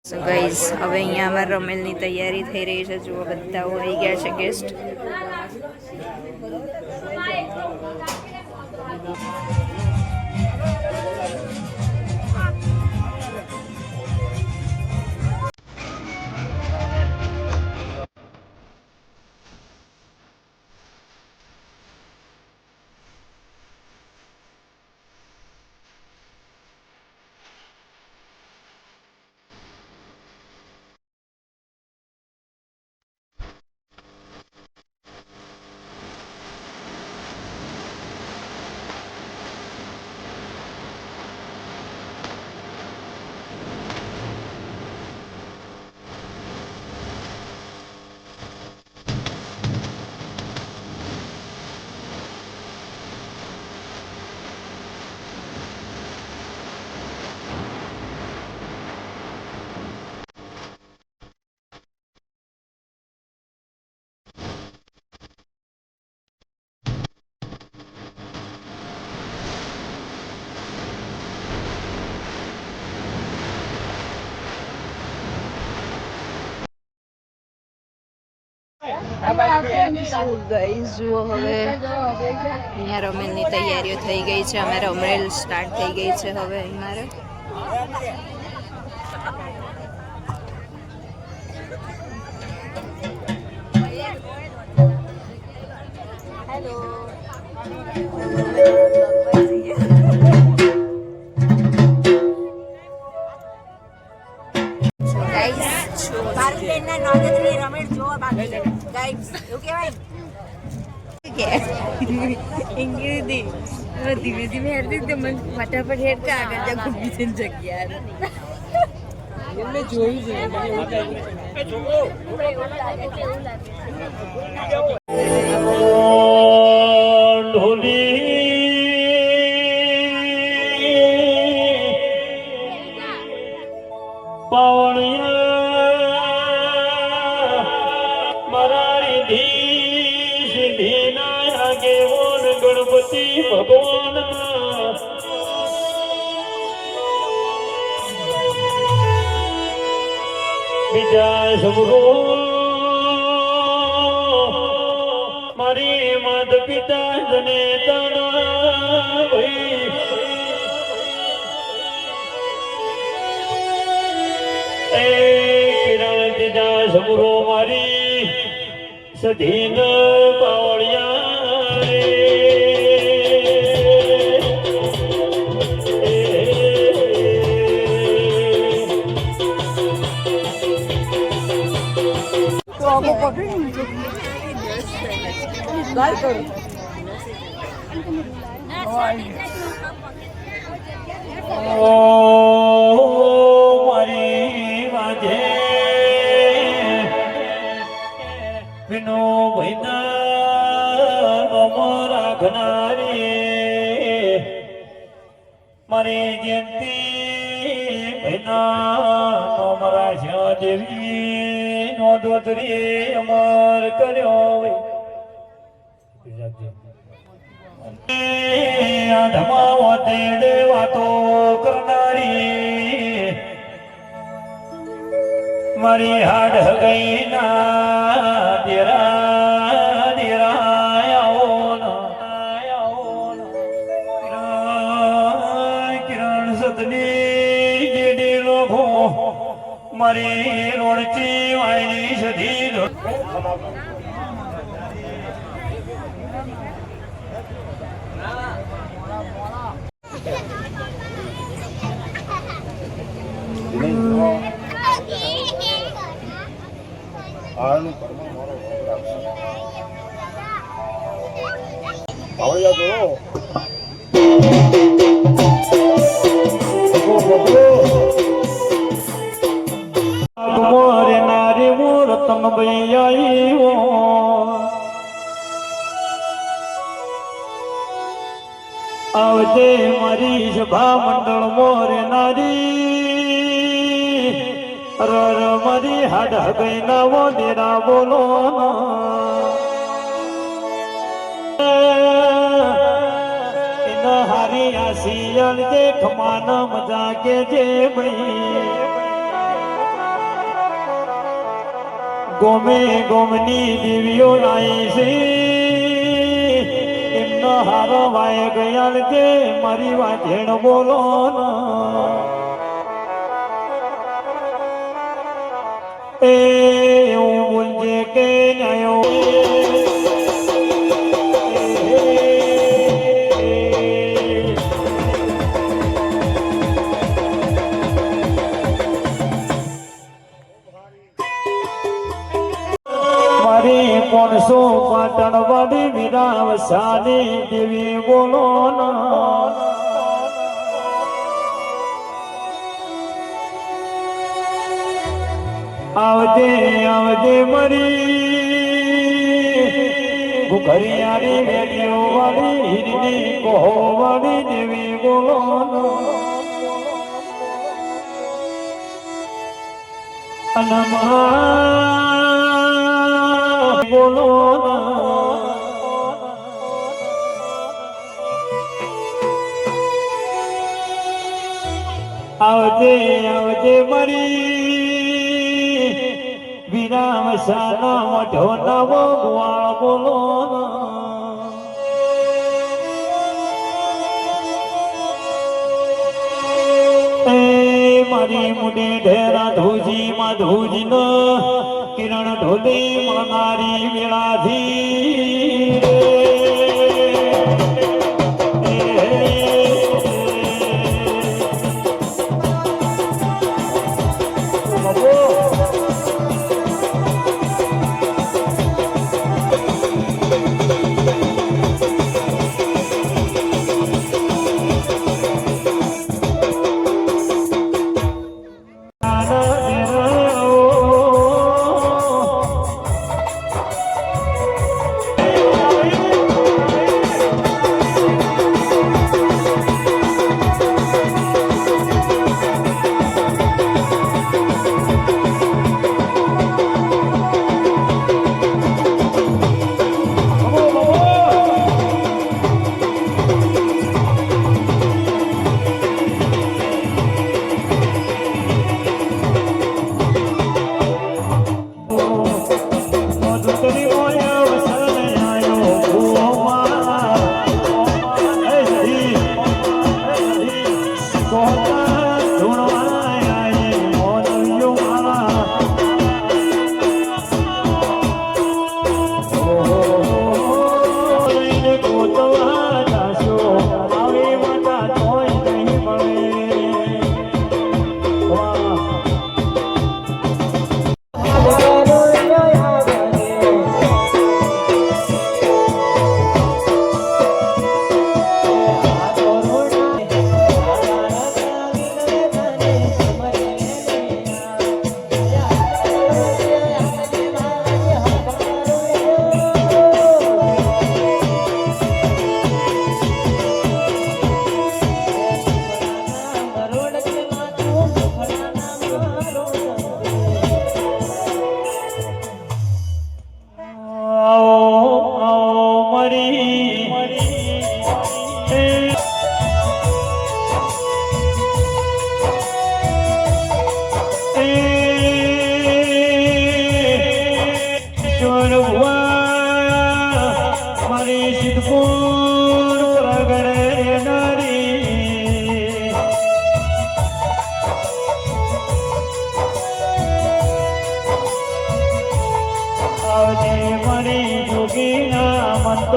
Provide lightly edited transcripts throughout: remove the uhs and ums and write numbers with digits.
So guys હવે અહીંયા અમારા રમેલની તૈયારી થઈ રહી છે. જુઓ બધા આવી ગયા છે ગેસ્ટ. ગાઈઝ જુઓ હવે અહીંયા રમેલની તૈયારીઓ થઈ ગઈ છે. અમે રમેલ સ્ટાર્ટ થઈ ગઈ છે હવે અમારે. ધીમે ધીમે હેરતી મને ફટાફટ હેરતા આગળ ત્યાં ઘૂમી જગ્યા એમને જોયું છે. ગણપતિ ભગવાન બીજા સબરો મારી માત પિતા જને તણા એ કિરણ તેજા સબરો મારી સધીન પાવળિયા મારી વાજે વિનો ભાઈના રાખનારી મારી જયંતી ભાઈના મારા શ્યા દેવી નો દોતરી અમર કર્યો ધમાવો તેડે વાતો કરનારી મારી હાડ ગઈ ના દેરા કિરણ સતની જેડી લોકો મારી રોડચી વાયની સધી મોરે નારી મોર તમ ભૈયા આવજે મારી સભા મંડળ મોરે નારી રર મારી હાડ ગઈ ના દેરા બોલો હારી આ શિયળ જે ખમાન મજા કે જે ભાઈ ગોમે ગોમની દેવીઓ લાઈ છે એમનો હારો વાય ગયાલ કે મારી વાંચેણ બોલો એ એવું બોલજે કે ન્યાયો મારી 500 પાટણ વાડી વિરામ સાની દેવી બોલો આવજે આવજે મરી ઘરિયાળી વેડીઓ વાળી હીરની કોહો વાળી દેવી બોલો અનમા બોલો આવજે આવજે મરી વિરામ સાનો મોઢો નવો ગુવાળ બોલો એ મારી મુડી ઢેરા ધુજી માં ધુજી નો કિરણ ઢોલી મનારી વેળાથી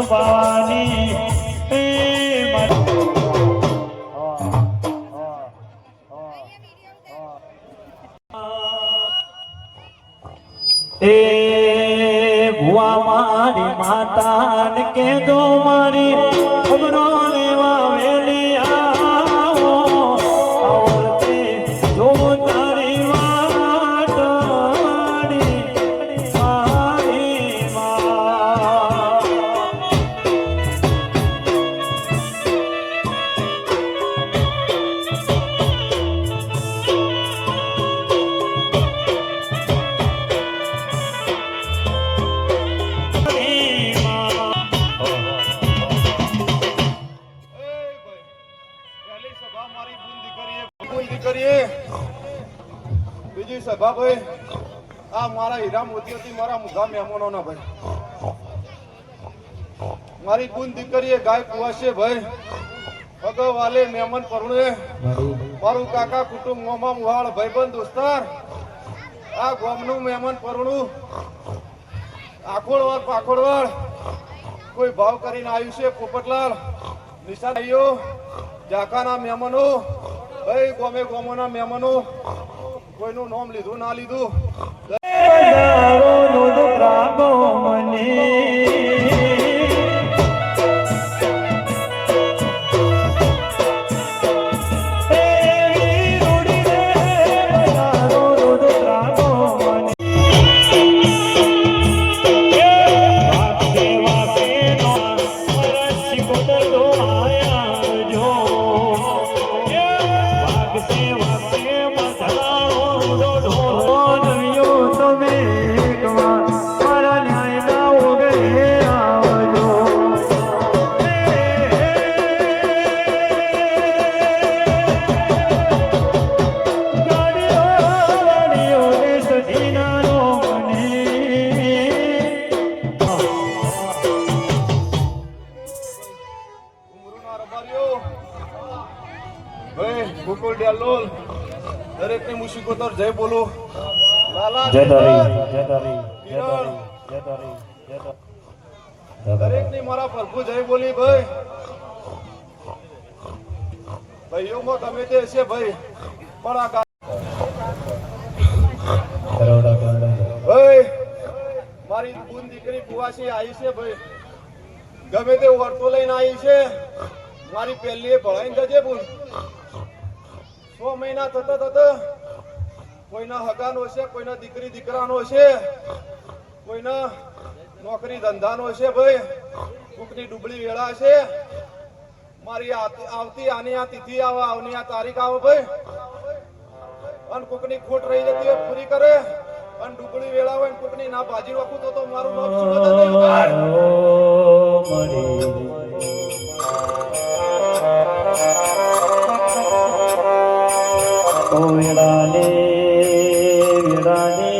ભવાની એ ભુવા મારી માતા ને કે દો મારી ખબરો લેવા વેલી આવો આવતે જો તારી વાટડી મારી માં બીજી સભા ભાઈ આ મારા હીરા મોતીઓથી મારા મુઘા મહેમાનોના ભાઈ મારી ગુણ દીકરીએ ગાય કુવાશે ભાઈ અગવાલે મહેમાન પરુણે મારું કાકા કુટુંબ મોમા મુહાળ ભાઈબંધ દોસ્તાર આ ગામનું મહેમાન પરુણું આખોડવાળ પાખોડવાળ કોઈ ભાવ કરીને આવ્યું છે પોપટલાલ નિશાન ભાઈઓ જાકાના મહેમાનો ભાઈ ગોમે ગોમોના મહેમાનો કોઈનું નામ લીધું ના લીધું દરેક ની મુસીબતો જય બોલું દરેક ની મારા પ્રભુ જય બોલી ભાઈ ભાઈઓમાં ગમે તે છે ભાઈ પણ આ ભાઈ મારી બુન દીકરી કુવાસી આવી છે ભાઈ ગમે તે વર્તો લઈને આવી છે મારી પહેલી ભણાઈને જજે બુન 6 મહિના થતા કોઈના હગાનો છે કોઈના દીકરી દીકરાનો છે કોઈના નોકરી ધંધાનો છે ભાઈ કોકની ડુબળી વેળા છે મારી આવતી આની આ તિથિ આવે આવની આ તારીખ આવે ભાઈ અને કોકની ખોટ રહી જતી હોય પૂરી કરે અને ડુબળી વેળા હોય કોકની ના ભાજી રાખું તો મારું નામ શું વિડાને વિડાને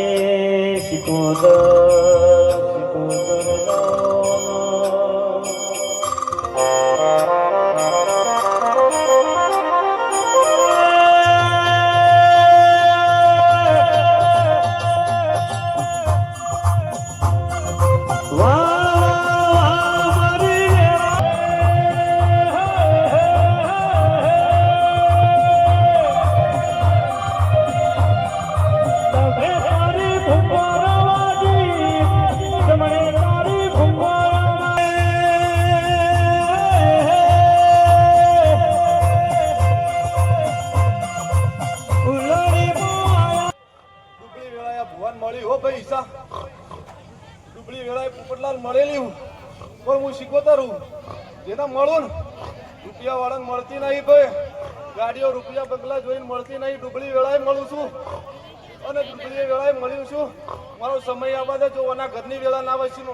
શિકોદર ડુબળી વેળાએ પોપટલાલ મળેલી પણ હું શીખોતર હું જેના મળું ને રૂપિયા વાળાને મળતી નહીં ભાઈ ગાડીઓ રૂપિયા બંગલા જોઈને મળતી નહીં ડુબળી વેળાએ મળું છું અને ડુબળી વેળાએ મળ્યું છું મારો સમય આ બાદ જો આના ઘરની વેળા ના વસી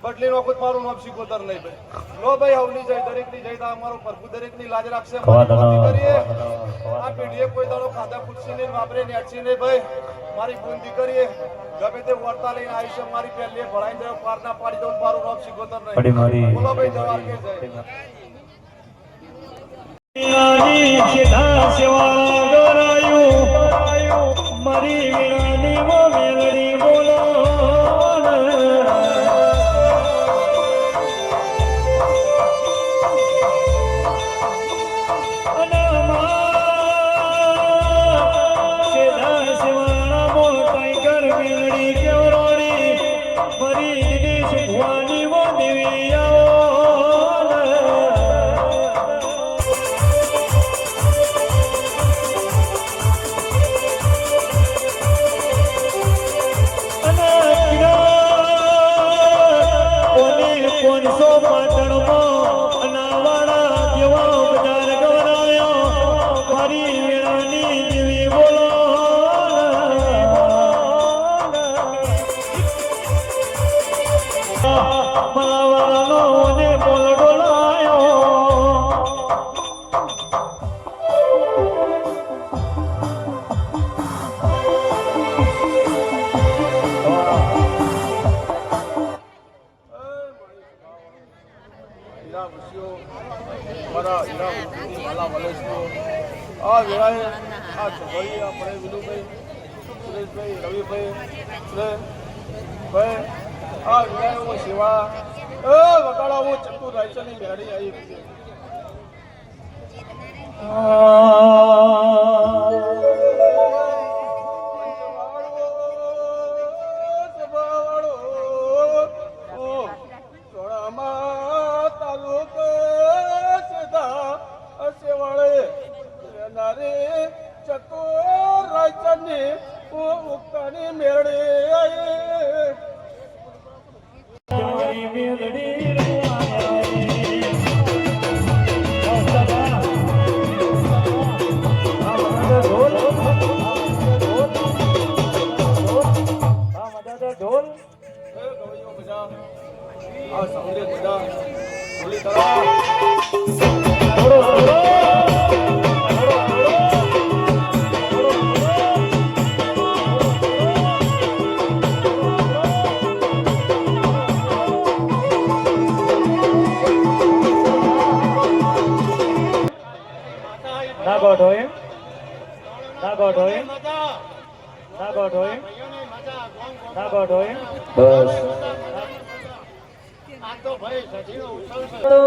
બદલી નાખું મારું નામ શીખોતર નહીં ભાઈ લો ભાઈ હવની જય દરેક ની જય અમારો પ્રભુ દરેક ની લાજ રાખશે કરીએ આ પેઢીએ કોઈ દાડો ખાધા પૂછશે નહીં વાપરે ને અટશે નહીં ભાઈ મારી બુંદી કરીએ ગમે તે વર્તા લઈને આવી છે મારી પહેલી ભણાઈ દઉં પાર ના પાડી દઉં મારું નામ શીખોતર નહીં બોલો ભાઈ જવાર કે જય મારી વીરાની મેલડી બોલો આ વેળાએ આ છોકરી આપણે વિનુભાઈ સુરેશભાઈ રવિભાઈ ભાઈ આ વેળાએ હું સેવા વગાડા હું ચતુર રાયચની મેળી આવી છે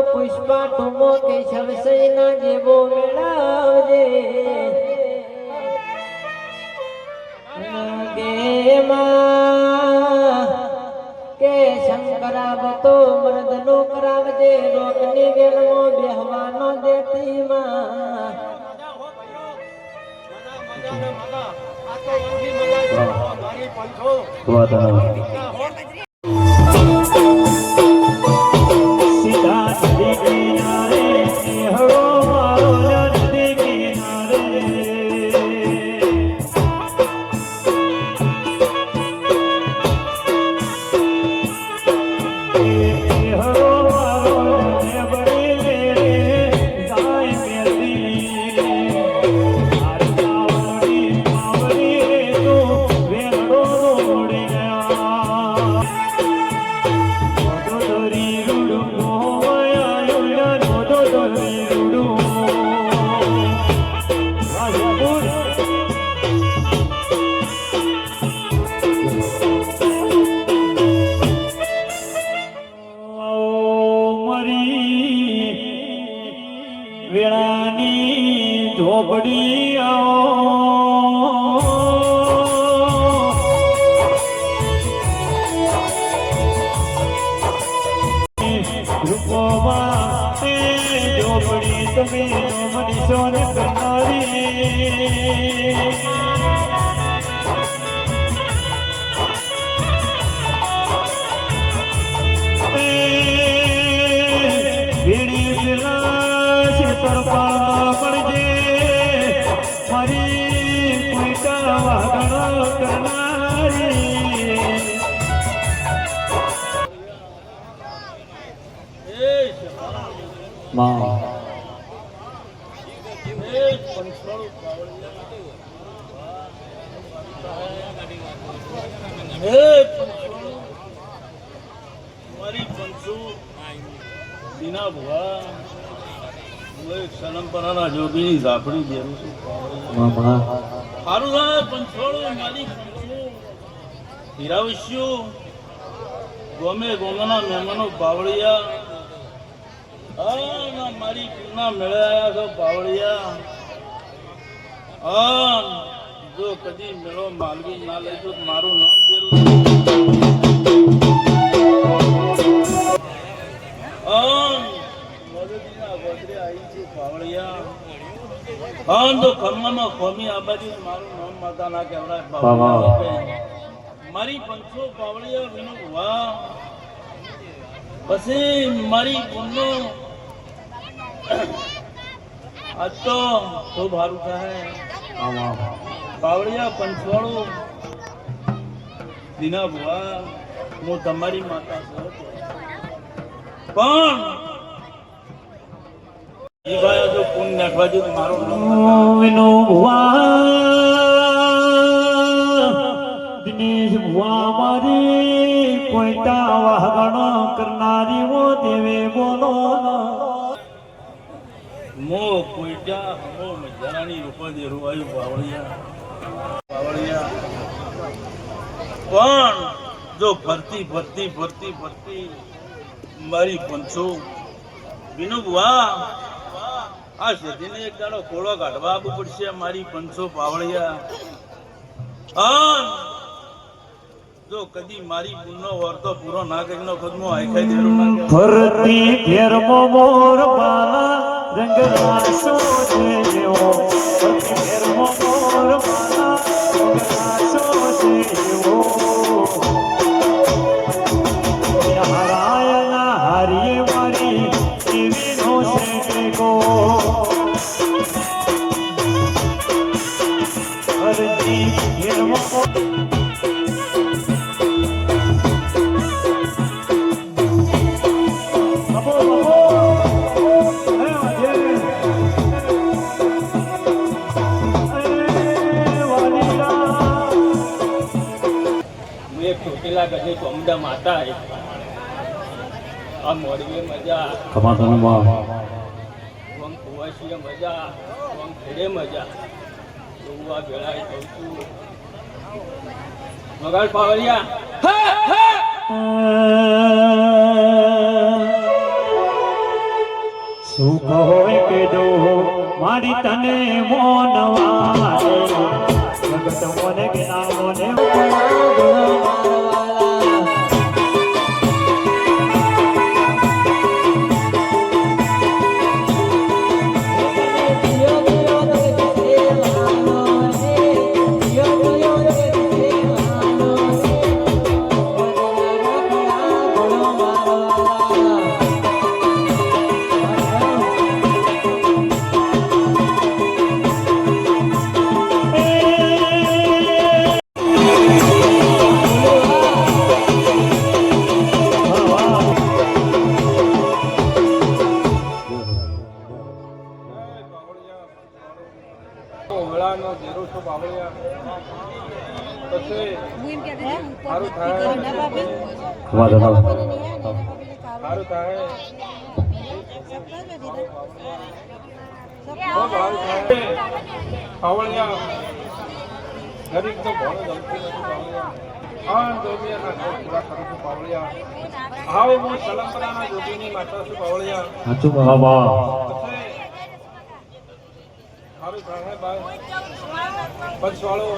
પુષ્પા ટુમો કેશવ સૈના જેવો મેળાવજે કે શંકરાવતો મર્દનો કરાવજે રોગની વેલમો બેહવાનો દેતીમાં વેળાની ઝોપડી રૂપોમાં ઝોપડી તમે મનીષો ને કરનારી જોગીની ઝાપડી દેવું છું સારું થાય પંચોળું મારી હીરાવશ્યું ગોમે ગોમના મહેમાનો બાવળિયા મારી પૂર્ણા મેળાયા છો બાવળિયા જો કદી મેળો માલવી ના લેજો મારું નામ દેરું મારી પંચો પાવળિયા વિનો વાહ પછી મારી બોલનો આજ તો ખૂબ સારું થાય પાવળિયા પંચવાળું દીના ભુવા હું તમારી માતા છું પણ એ ભાઈ જો પૂન નાખવા જો મારો વિનો દિનેશ ભુવા મારી કોઈટા વાહગણો કરનારી વો દેવે બોલો મો કોઈટા મો મજારાની રૂપા દે રૂવાયું પાવળિયા પાવળિયા પણ જો ફરતી ફરતી ફરતી ફરતી મારી પંચો વિનુ બુઆ આ શેતીને એક દાડો ખોળો કાઢવા આવવું પડશે મારી પંચો પાવળિયા જો કદી મારી પુણ્યનો વર્તો પૂરો ના કરીને ખુદમો આખાઈ દેરું ના ફરતી ઘેરમો મોર માલા રંગ રાસો જેવો ફરતી ઘેરમો મોર માલા રંગ રાસો જેવો હરાયના હારીએ મારી એવી નો છે ગો ફરતી ઘેરમો ચોટીલા ગજે કોમડા માતા આ મોરબી મજા વંગ કુવાસીએ મજા વંગ ખેડે મજા એવું આ ભેળાઈ કહું છું મગાડ પાવલિયા સુખ હોય કે દો મારી તને મોનવા જગત મને કે ના મને વેળાનો દેરો છો પાવળિયા પછી સારું થાય સારું થાય પાવળિયા ગરીબ તો ભણો જમતી નથી પાવળિયા આ જોગીના ઘર પૂરા કરું છું પાવળિયા આવો હું સલંબરાના જોગીની માતા છું પાવળિયા સાચું બાબા સારું થાય ભાઈ પછવાળો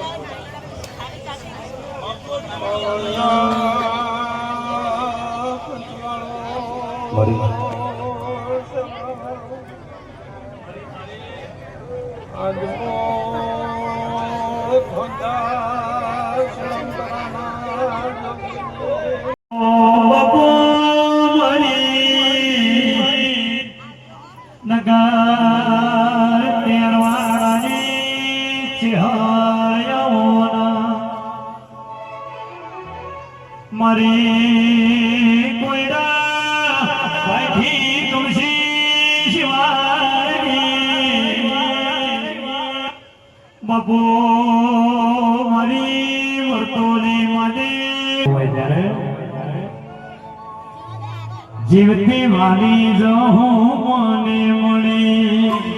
મારી કોઈડા ભાઈથી તુલસી શિવારી બાપુ મારી વર્તોલી માને જીવતી વાલી જો હું મને મળી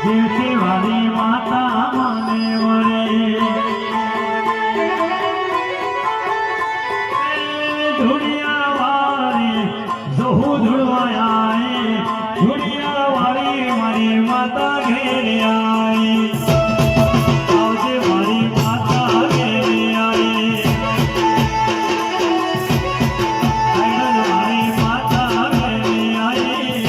જીવતી વાળી માતા મને વળી ધુડિયા વાળી જોહુ ધુડવાય ધુડિયા વાળી મારી માતા ઘેરે આઈ આવજે મારી માતા ઘેરે આઈ મારી માતા ઘેરે આઈ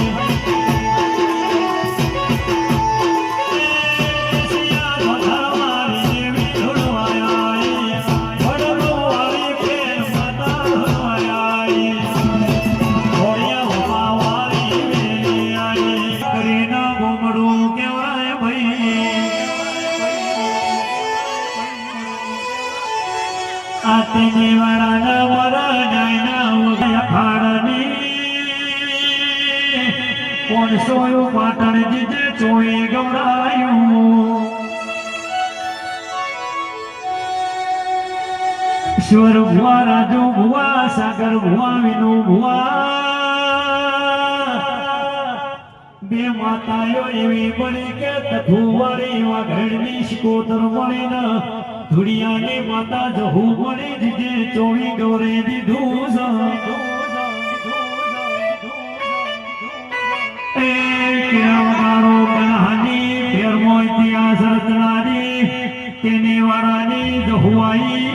આતે વાળા મરા જાય ના ઉદય ખાડની કોણ સોયું પાટણ જીજે ચોઈ ગવરાયું ઈશ્વર ભુવા, રાજુ ભુવા, સાગર ભુવા, વિનુ ભુવા, બે માતાઓ એવી બની કે તથુવાળી વાઘરણી શિકોતર મળીને ધુડિયાની માતા જહુ મળી દીધી ચોવી ગૌરે દીધું એ કેવડારો કહાની ફેરમો ઇતિહાસ રચનારી તેની વાળાની જહુઆઈ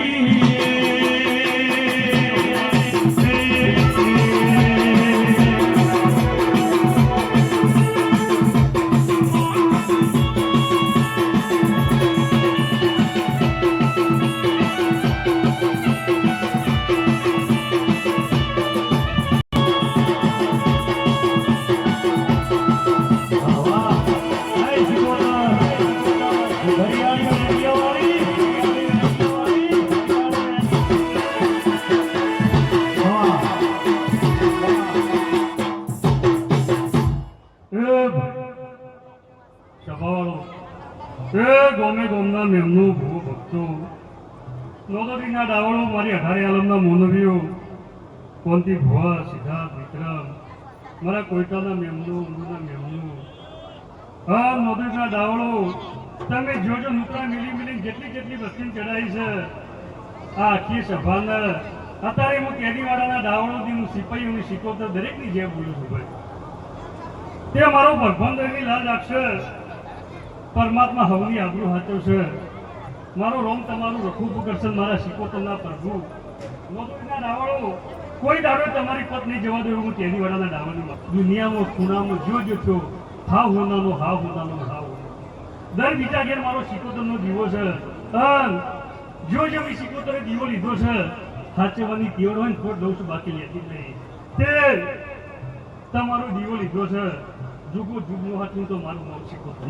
ગોમે ગોમના મેમનું ભૂ ભક્તો નોદરીના ડાવળો મારી 18 આલમના મોનવીઓ કોંતી ભુવા સિદ્ધાર્થ વિક્રમ મારા કોઈટાના મેમનું ઊંઘના મેમનું હા નોદરીના ડાવળો તમે જોજો નુકરા મિલી મિલી જેટલી વસ્તી ચડાઈ છે આ આખી સભાને અત્યારે હું કેદીવાડાના ડાવળોથી હું સિપાહીઓની શીખવતો દરેકની જેમ બોલું છું ભાઈ તે મારો ભગવાનની લાજ આપશે પરમાત્મા હવની આબરૂ હાચો છે મારો રોમ તમારું રખું કરશે મારા શિકોતરના પ્રભુ નોદરીના ડાવળો કોઈ દાડો તમારી પત નહીં જવા દેવું હું કેદીવાડાના ડાવળમાં દુનિયામાં ખૂણામાં જો છો હાવ હોનાનો હાવ હોનાનો હાવ દર બીજા ઘેર મારો શિકોતરનો દીવો છે જો મેં શિકોતરે દીવો લીધો છે સાચવવાની તીવડ હોય ને થોડ દઉં છું બાકી લેતી નહીં તે તમારો દીવો લીધો છે જુગો જુગનો હાથું તો મારું નામ શિકોતર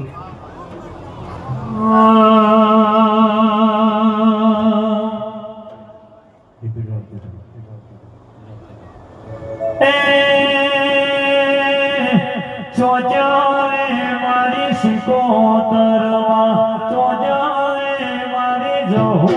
ચોજાએ મારી શિકોતરમાં ચોજાએ મારી જહુ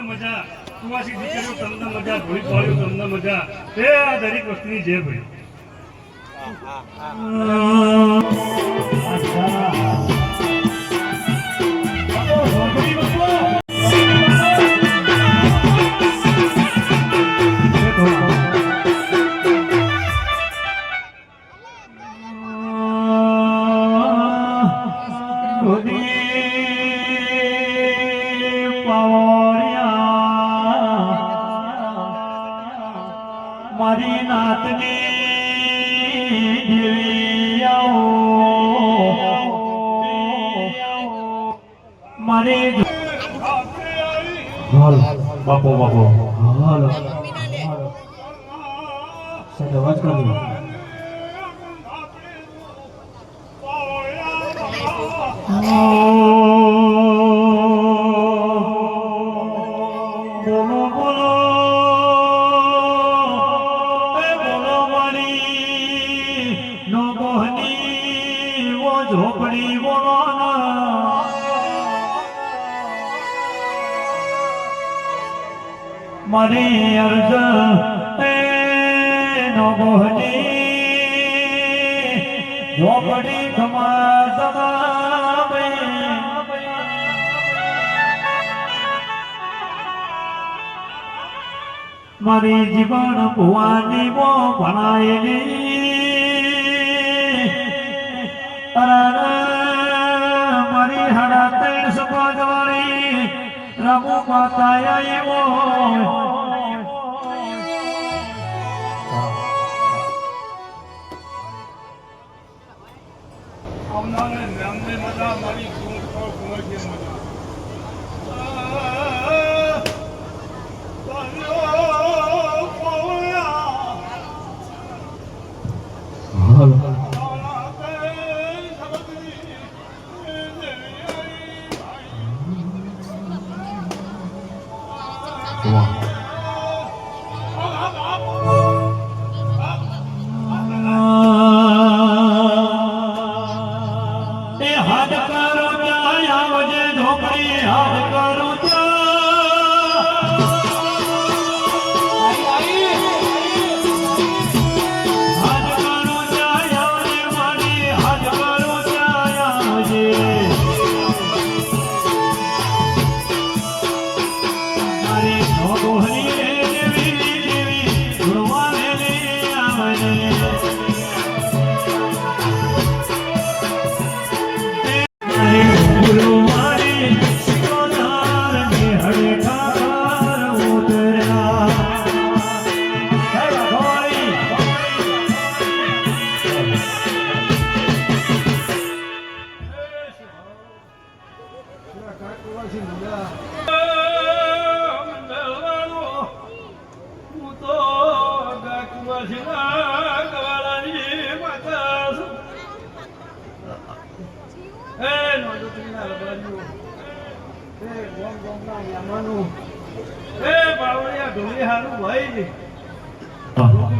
મજા કુવાસી દીકરીઓ તમને મજા ધોળી પાડ્યો તમને મજા એ આ દરેક વસ્તુની જે ભાઈ મારી નાતની દેવી મારી હાલ બાપો હાલ અવાજ કરી બોલો મારી અરજ એ નો બોહની ઝોપડી ખમા સમાવે મારી જીવન ભુવાની મો ભણાયેલી મારી હાડા ત્રણ સપાજવાળી રમુ માતા આવ્યો આવનારે નામને મજા મારી ગુણ ગુણ છે મજા હાથ કરો ત્યાં આવજે ઢોકળી હાથ કરો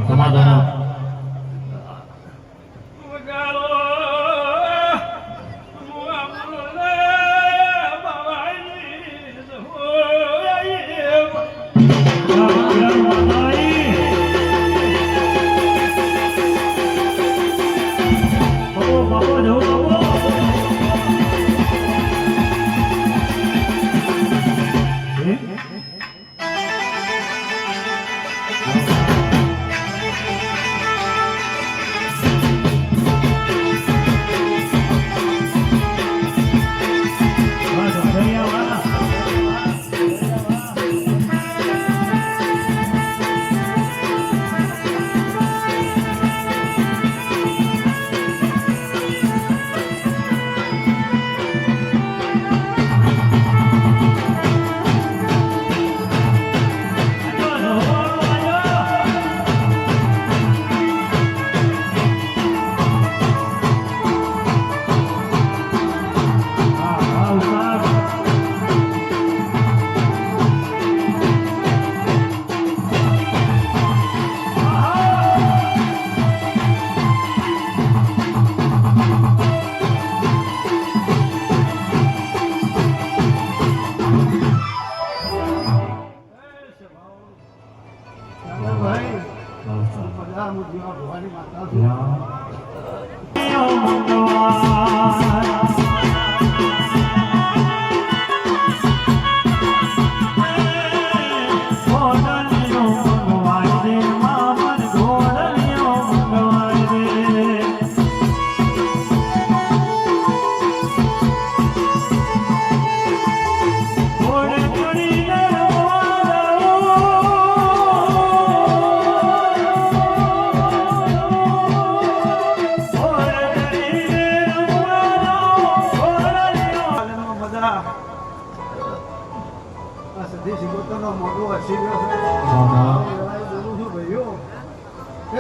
સમાધાન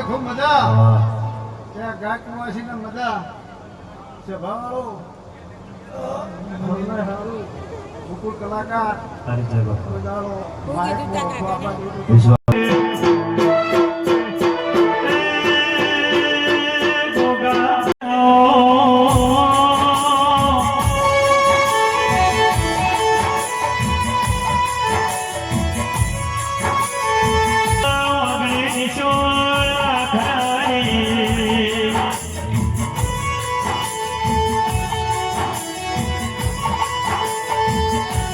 ખૂબ મજા ત્યાં ગાય કુવાસી ને મજા સભાવાળો મુકુળ કલાકાર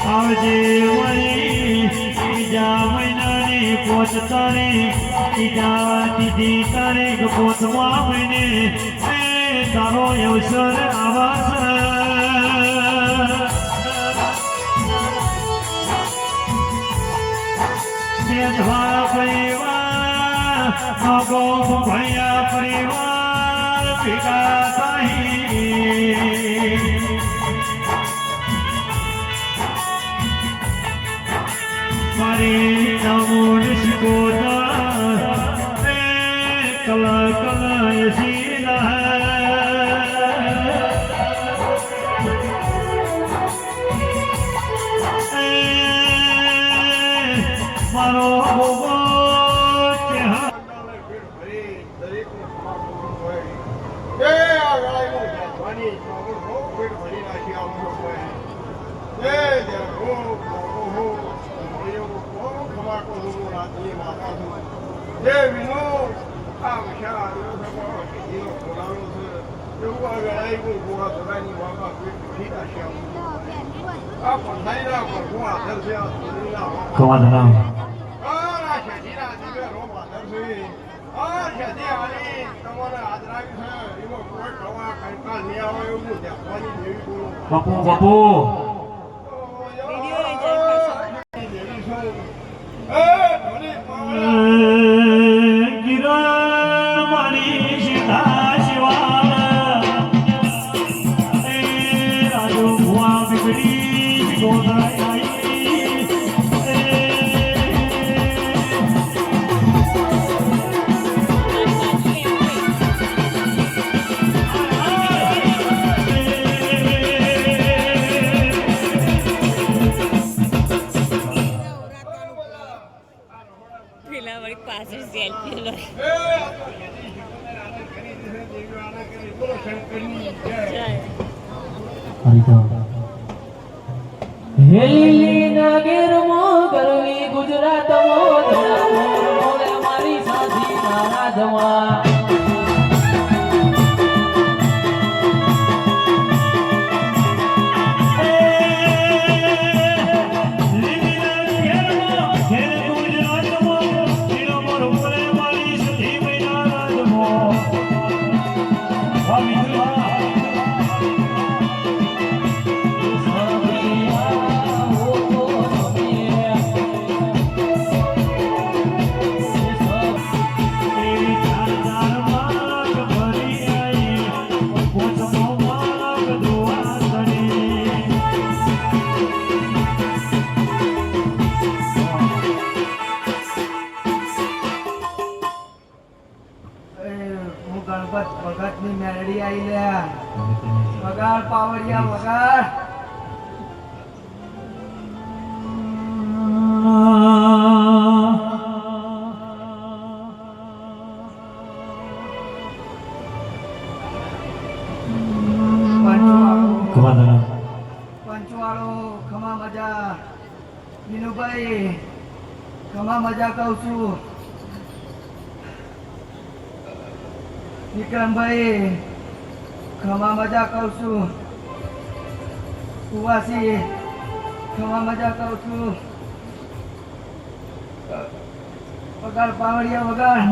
આવજે વળી બીજા મહિનાની 5 તારીખ બીજા ત્રીજી તારીખ 5મા મહિને એ તારો અવસર આવાસ ભૈયા પરિવાર નગો ભૈયા પરિવાર ભેગા થઈ મારી નમૂન શિકોતા કલા કલા શીલા મારો કવાદરામ બાપુ બાપુ કિરણ મારી સીધા શિવા રાજુ ભુવા બીબડી ગોદાઈ પેલા વળી પાછળ સેલ્ફી લો હેલીલી નાગેરમો ગરવી ગુજરાતમો ધોળે મારી સાથી મારા જવા ભગતની મેરડી આઈ લ્યા વગાડ પાવડિયા વગાડ પંચવાળો ખમા મજા વિનુભાઈ ખમા મજા કહું છું વિક્રમભાઈ ખમા મજા કહું છું કુવાસી ખમા મજા કહું છું વગાડ પાવડિયા વગાડ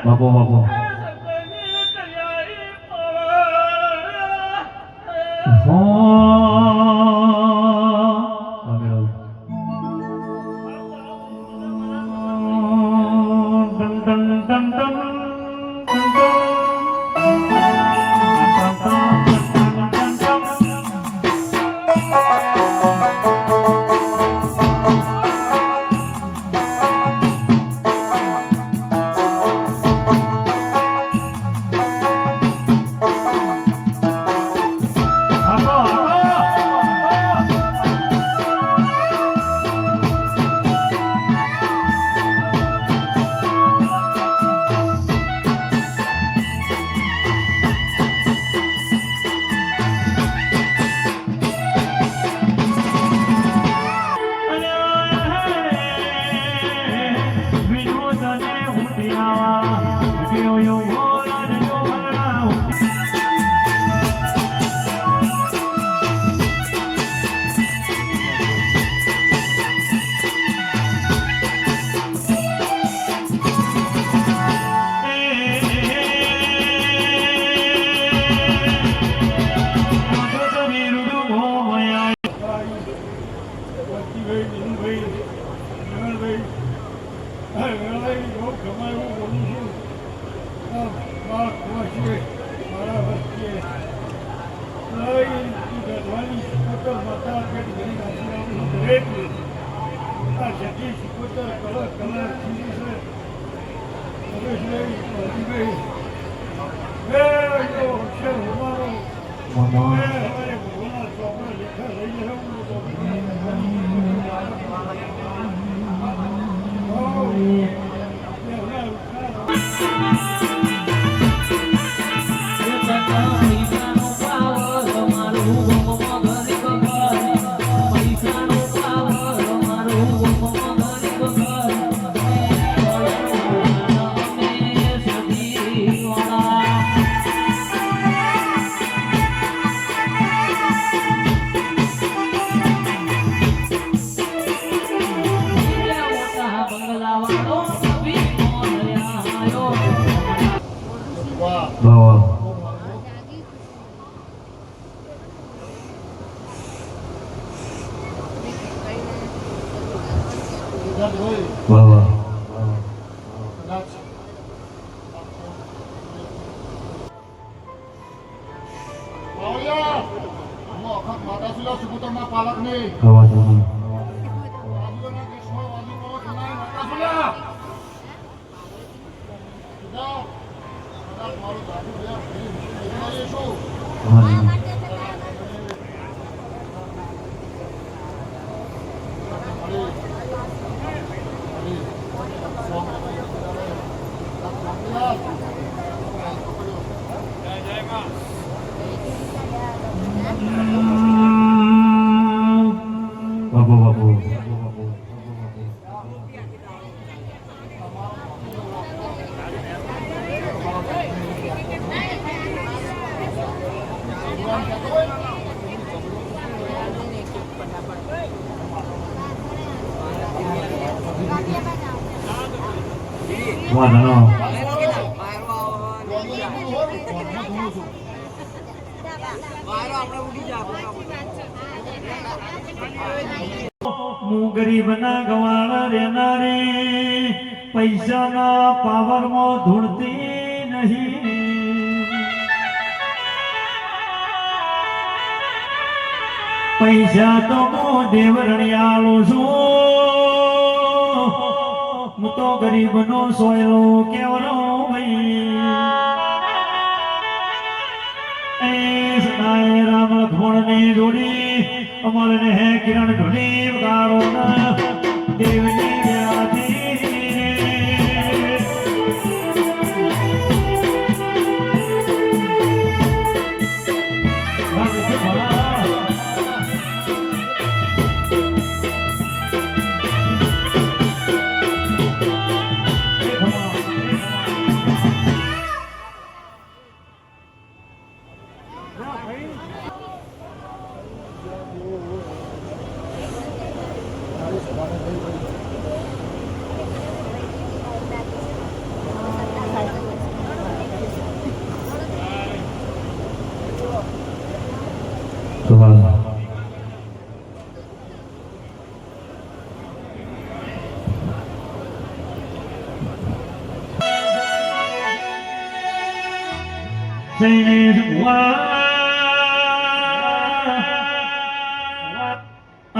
બાપો બાપો ગરીબના ગવાળા રહેનારી પૈસાના પાવરમાં ધૂળતી નહીં. પૈસા તો હું દેવરણિયાળો છું, હું તો ગરીબનો સોયલો કેવરો ભાઈ. એ સદાય રામ લક્ષ્મણની જોડી અમરને હે કિરણ ઢોલી વગાડો ના દેવની વ્યાધી.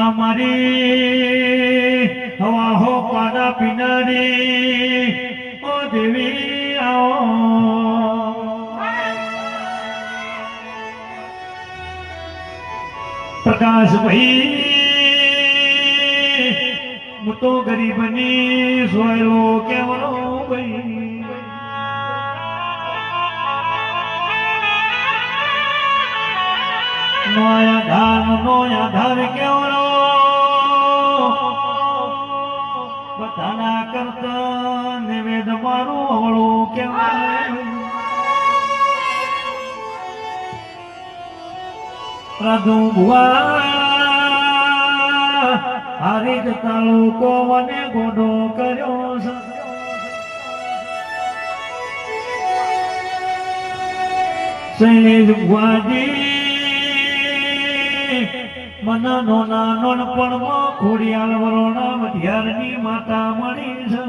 અમારી હવા હો પાના પીનારી ઓ દેવી આવો. પ્રકાશ ભાઈ હું તો ગરીબની સોયલો કેવરો ભાઈ. નોયા ધાર કેવરો બધાના કરતા નિવેદ મારું અવળું કેવાય. પ્રભુ ભુવા હારી તાલુકો મને ગોડો કર્યો છે. શૈલેષ ભુવાજી મના નોના નોનપણમાં ખોડિયાલ વરોણા વઢિયારની માતા મળી છે.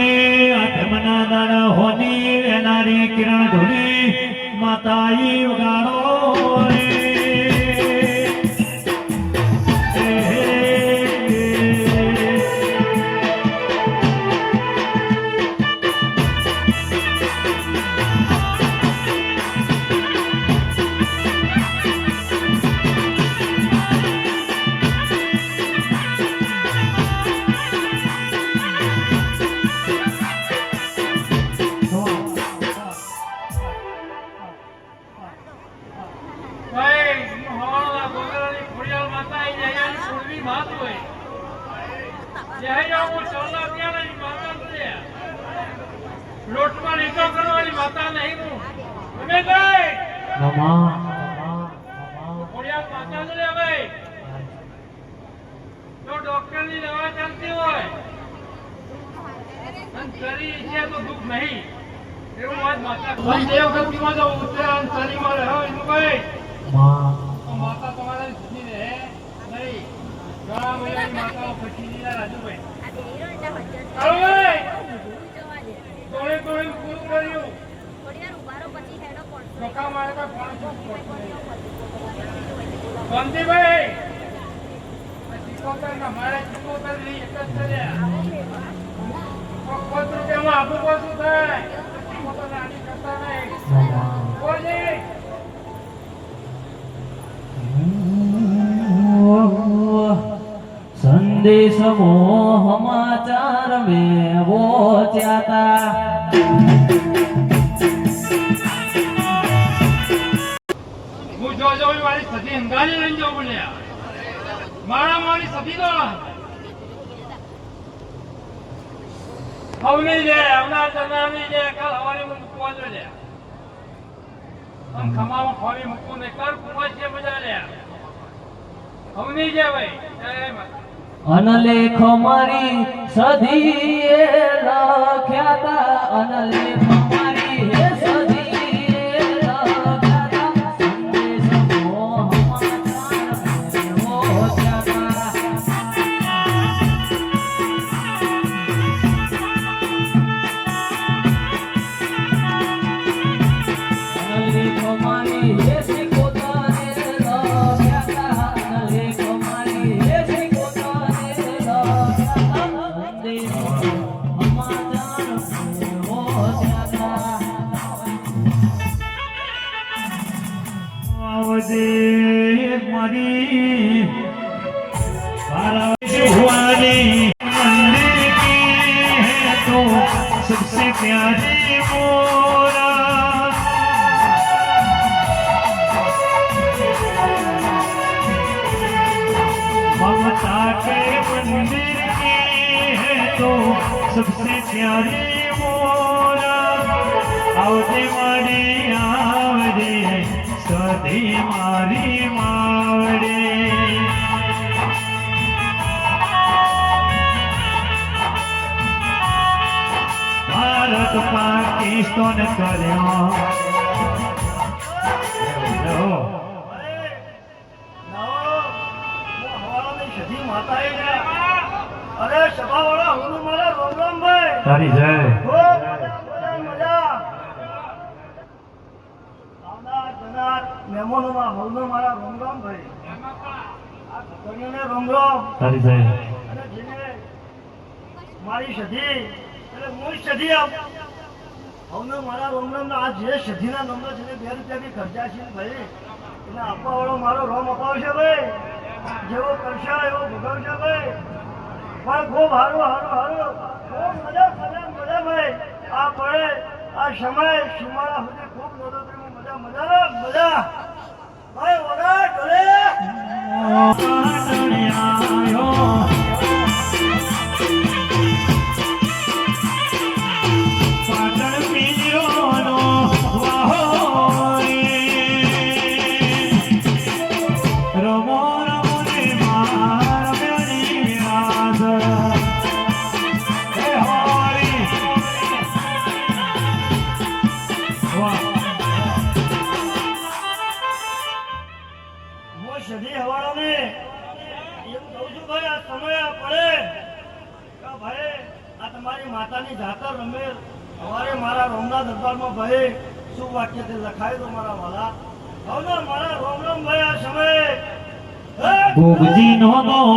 એ આઠમના દાડા હોની એનારી કિરણ ધોની માતા ઈ વગાડો રે. લોટમાં લીટો કરવાની માતા નહીં હું માતા લે ભાઈ. તો ડોક્ટર ની દવા ચાલતી હોય અને શરીર છે તો દુઃખ નહીં એવું વાત માતા બે વખત પીવા જાવ ઉત્તરાયણ શરીરમાં રહો એનું ભાઈ માતા તમારે જુદી રહે નહીં. ઘણા મહિનાની માતાઓ પછી રાજુભાઈ તોડે તોડે પૂરું કર્યું. ચોખા મારે તો બંધીભાઈ મારે 75 એક જ કર્યા. 50 રૂપિયામાં આપું પાછું થાય નાની કરતા નહીં. સંદેશ સમાચાર મેં પહોંચ્યા. હું જો મારી સતી હંગારી લઈને જાઉં બોલ્યા. મારી સતી તો હવની લે આવનાર જનારની લે કાલ હવારે મૂકવા જો લે આમ ખમામાં ખોવી મૂકવું ને કર કુવા છે મજા લે હવની જે ભાઈ જય માતા. અનલેખ મારી સધીએ લખ્યા તા. અનલેખ મારી સધીએ લખ્યા તા. આવજે મારી जुवानी मंदिर की है तो सबसे प्यारी मोरा ममता के मंदिर की है तो सबसे प्यारी मोरा आवजे मारी आवजे सदी मारी मावड़े भारत पाकिस्तान કર્યો અરે સભાવાળા હું મારા રોમ રોમ ભાઈ તારી જય મહેમાનોમાં હવનો મારા રોમ રોમ ભાઈ આ છોકરીઓને રોમ રોમ તારી જય અને જેને મારી સધી એટલે હું સધી હવનો મારા રોમ રોમ આ જે સધીના નંબર છે 2 રૂપિયાથી ખર્ચા છે ભાઈ એને આપવા વાળો મારો રોમ અપાવશે ભાઈ જેવો કરશે એવો ભોગવશે ભાઈ પણ ખૂબ હારું હારું હારું ખૂબ મજા ભાઈ આ પડે આ સમય સુમાળા સુધી ખૂબ નોંધોત્રીમાં મજા મજા ભાઈ વગર ઢોલે સધી હવાળાને એમ કહું છું ભાઈ આ સમય પડે કે ભાઈ આ તમારી માતાની જાતર રમે સવારે મારા રોમના દરબારમાં ભાઈ શું વાક્ય તે લખાય તો મારા વાલા હવે મારા રોમ રોમ ભાઈ આ સમયે ગોગજી નો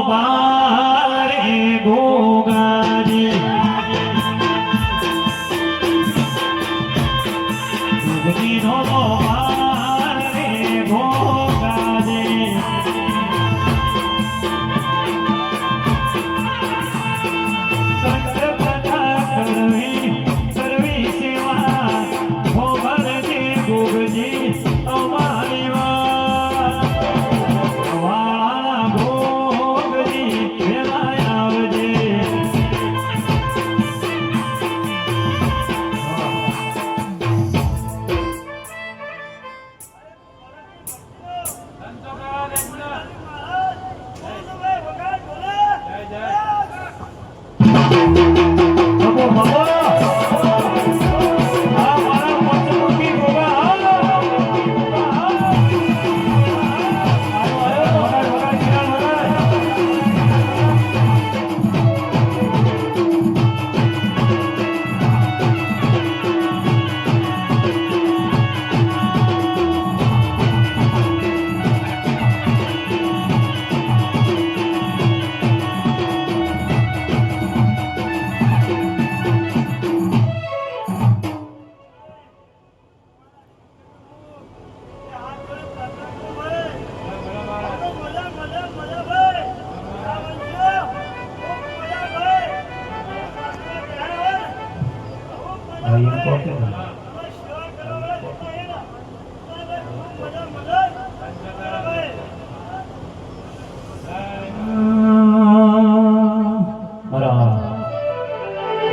બારે ગોગાજી ગોગજી નો બારે ગોગાજી સંત કથા કરવી સેવા ભોગરજે ગોગજી અમારી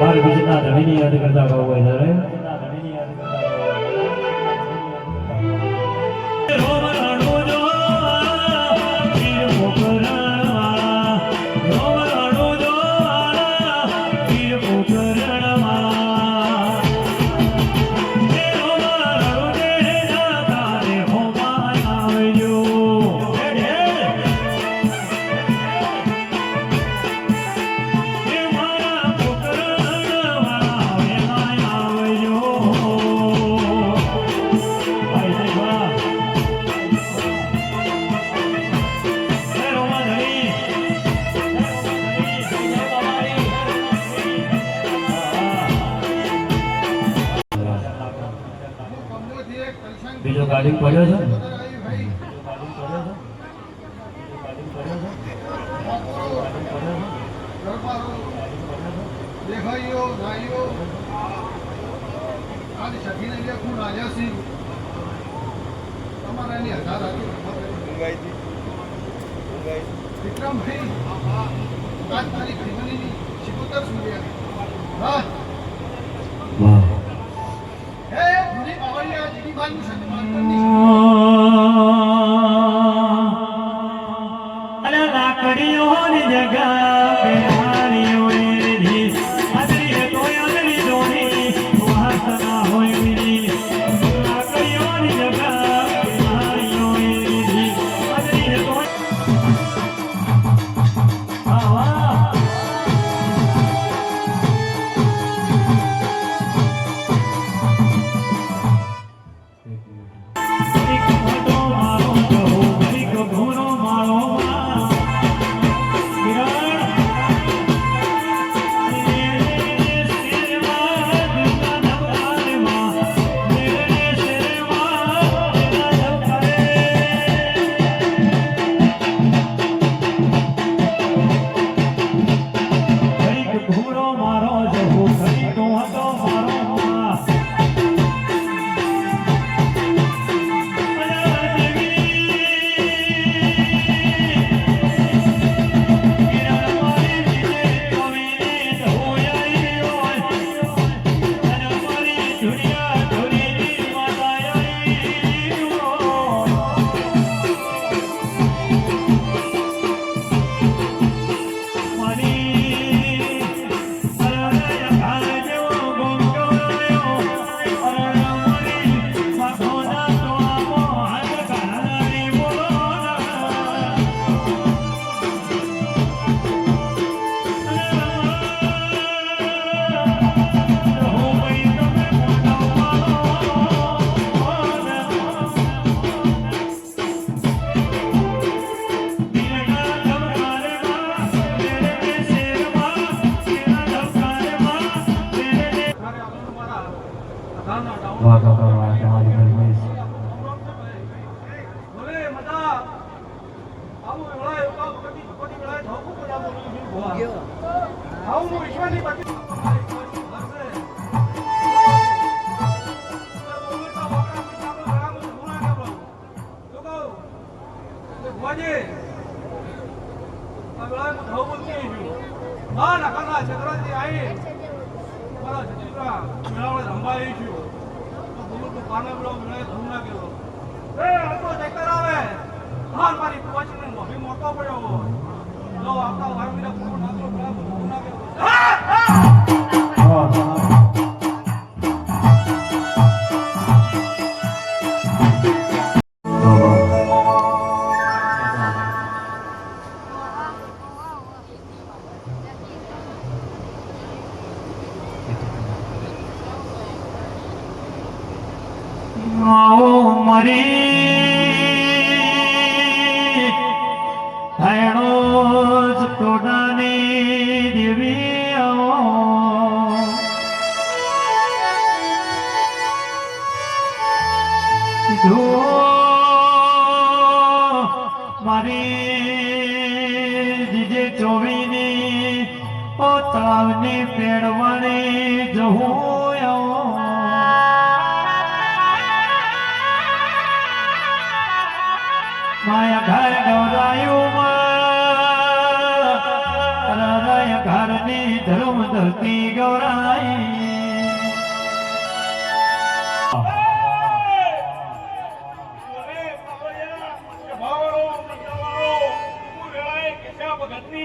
મારી ગુજરાત રવિની યાદ કરતા ગાવું હોય રે બીજો ગાડી પડ્યો છે ભાઈઓ ભાઈઓ આજ સખીને જે હું રાજા સિંહ તમારા એની હજાર હતી વિક્રમભાઈ આજ તારીખ જીવનની 77 સુધી હા હે ધૂની પાવડિયા જીડીભાઈનું સન્માન કરતી અરે લાકડીઓની જગા બેહારીઓ એની અદરી તોય અદરી દોની વાસના હોય મિલી લાકડીઓની જગા બેહારીઓ એની અદરી તોય આવા એક મોટો મારો કહો એક ઘોડો મારો ઘોડો મારો જહો ખરી તો હતો મારો બોલે મજા આવું વેળાએ ઉકાવ કદી કદી વેળાએ ધોકું પણ આવું બોલું આવું હું ઈશ્વરની બાકી મોટો પડ્યો લો આપણા વારમીના પૂરો નાખો આવો મરી ભેણો જ ટોડાની દેવી આવો જો મારી જીજે ચોવીની ઓ તળાવની પેડવાણી જવું આવો માયા ઘર ગૌરાયું હૃદય ઘરની ધર્મ ધરતી ગૌરાઈ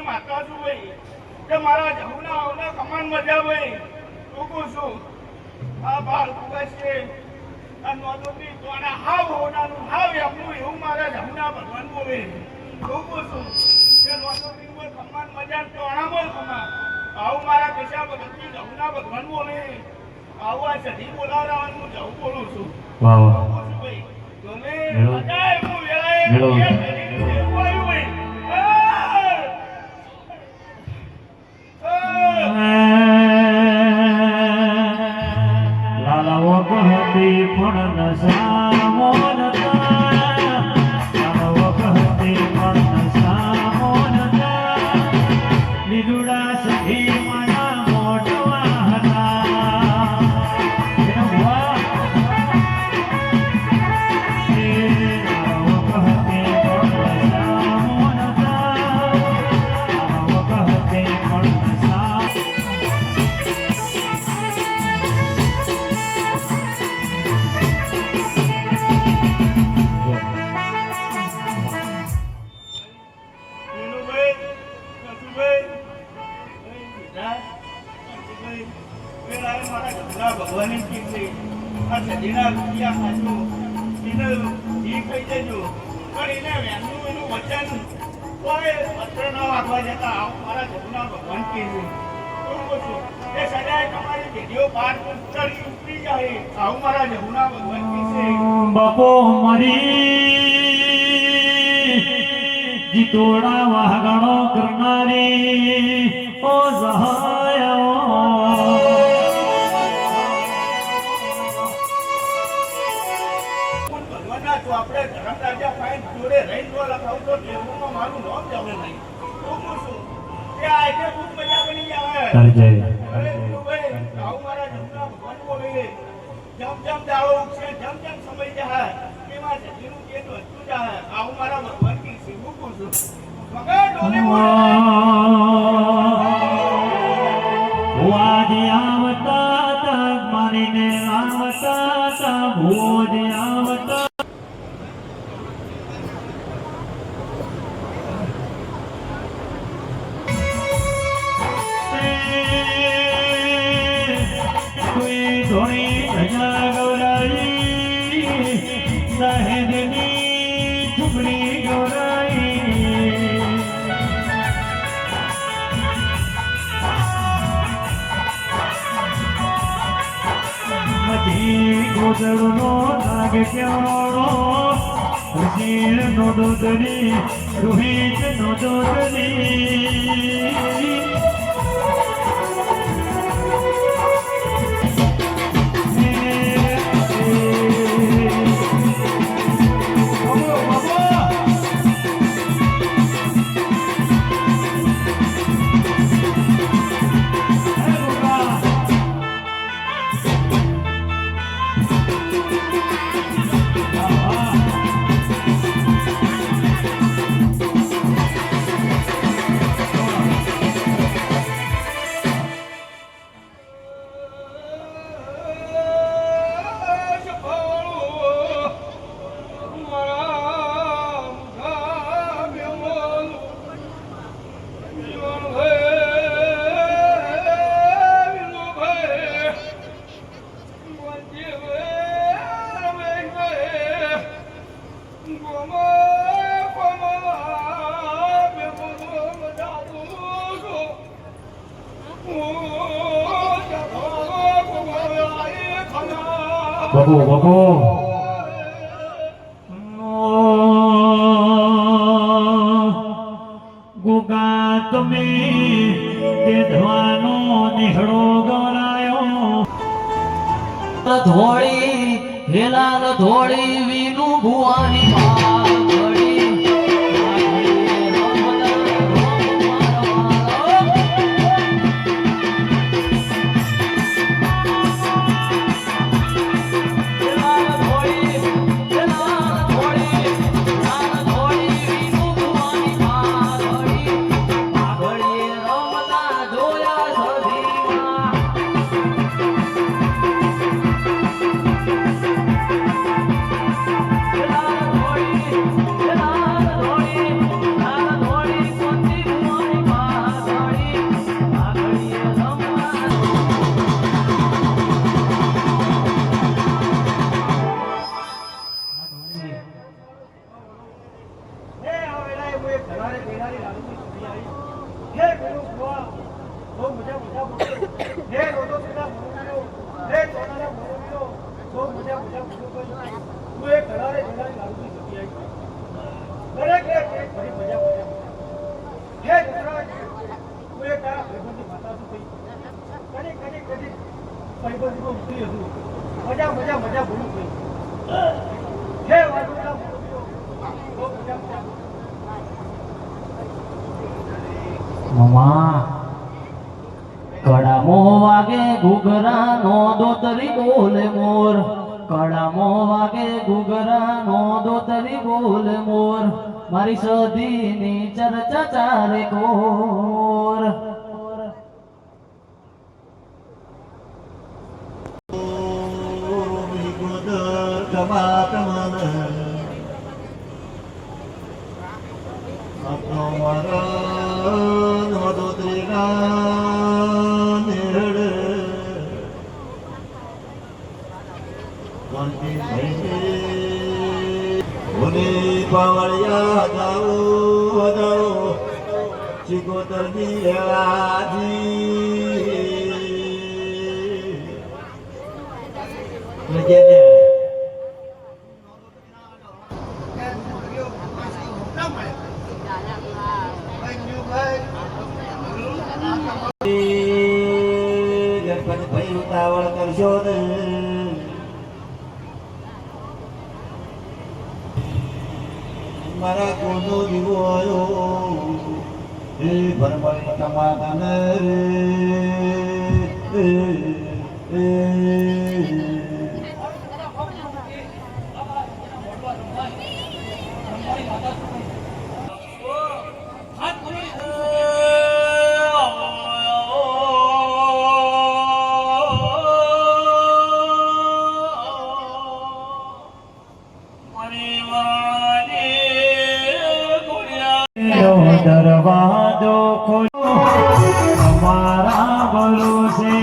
માતા છું ભાઈ કે મારા જમુના આવના કમાન મજા ભાઈ તું છું આ બાર છે આ નોંધોની તોના હાવ હોનાનું હાવ એમનું એવું મારા જમુના ભગવાન બોલે તું છું કે નોંધોની કોઈ કમાન મજા તોણા બોલ કમાન આવું મારા કશા ભગતની જમુના ભગવાન બોલે આવું આ સધી બોલાવવાનું હું જવું બોલું છું વાહ વાહ છું ભાઈ તમે બધાય હું વેળાએ લાલા વખતી પણ નશામો નતા વખતી પણ નશામો નતા લીલુડા સખી મારા મોઢવા આ સદીના રૂપિયા ખાજો એને એ કહી દેજો પણ એને વેનું એનું વચન કોઈ પત્ર ન વાગવા જતા આવું મારા જગના ભગવાન કહે છે બરોબર છે એ સદાય તમારી પેઢીઓ પાર ઉતરી જાય આવું મારા જગના ભગવાન કહે છે બાપો મારી જીતોડા વાગણો કરનારી ઓ સહાય ભગવાનના તો આપણે ધર્મરાજા પાસે જોડે રહીને જો લખાવું તો ટેબુલમાં મારું નામ જ આવે નહીં હું પૂછું કે આજે ખૂબ મજા બની આવે તાર જય અરે ભાઈ આવું મારા જગના ભગવાન બોલે જેમ જેમ દાડો ઉગશે જેમ જેમ સમય જાય એમાં જતીનું તેલ વધતું જાય આવું મારા ભગવાન કી છે હું પૂછું મગર ડોલે વાજ આવતા તક મારીને આવતા તા ભોજ આવતા કોઈ ધોણી ધજા ગૌરાઈ દહેજની ઝુંપડી ગૌરાઈ ગોદડનો નાગ ક્યારો રુચિર નો દોદરી રોહિત નો દોદરી બાબુ બાબુ ગુગા તમે દેધવાનો નિહળો ગરાયો ધોળી હેલાલ ધોળી વીનું ભુવાની કડામો વાગે ઘૂઘરા નો દોતરી બોલે મોર કડામો વાગે ઘૂઘરા નો દોતરી બોલે મોર મારી સદીની ચર્ચા ચારે કોર પાવળિયા જાઓ જાઓ ચિકોતરની ગણપતિ ભાઈ ઉતાવળ કરશો ને મારા કોનો દીવો આવ્યો એ ભરમળી ટમાટાને દરવાજો ખોલો અમારા ભરોસે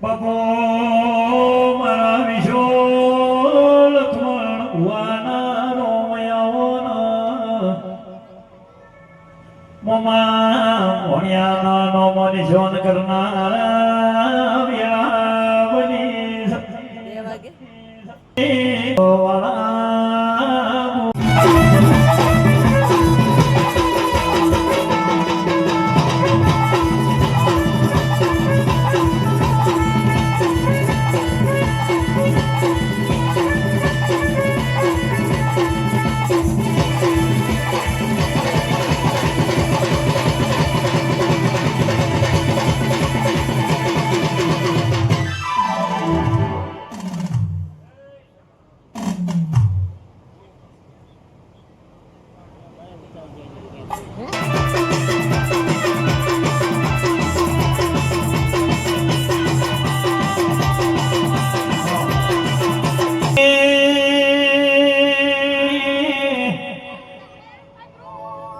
બાપો મારા વિશો લક્ષ્મણ ભુવાના રોમયાઓના મમા ભણ્યાના નોમ નિશોન કરનારા વ્યાવની 2 વાગે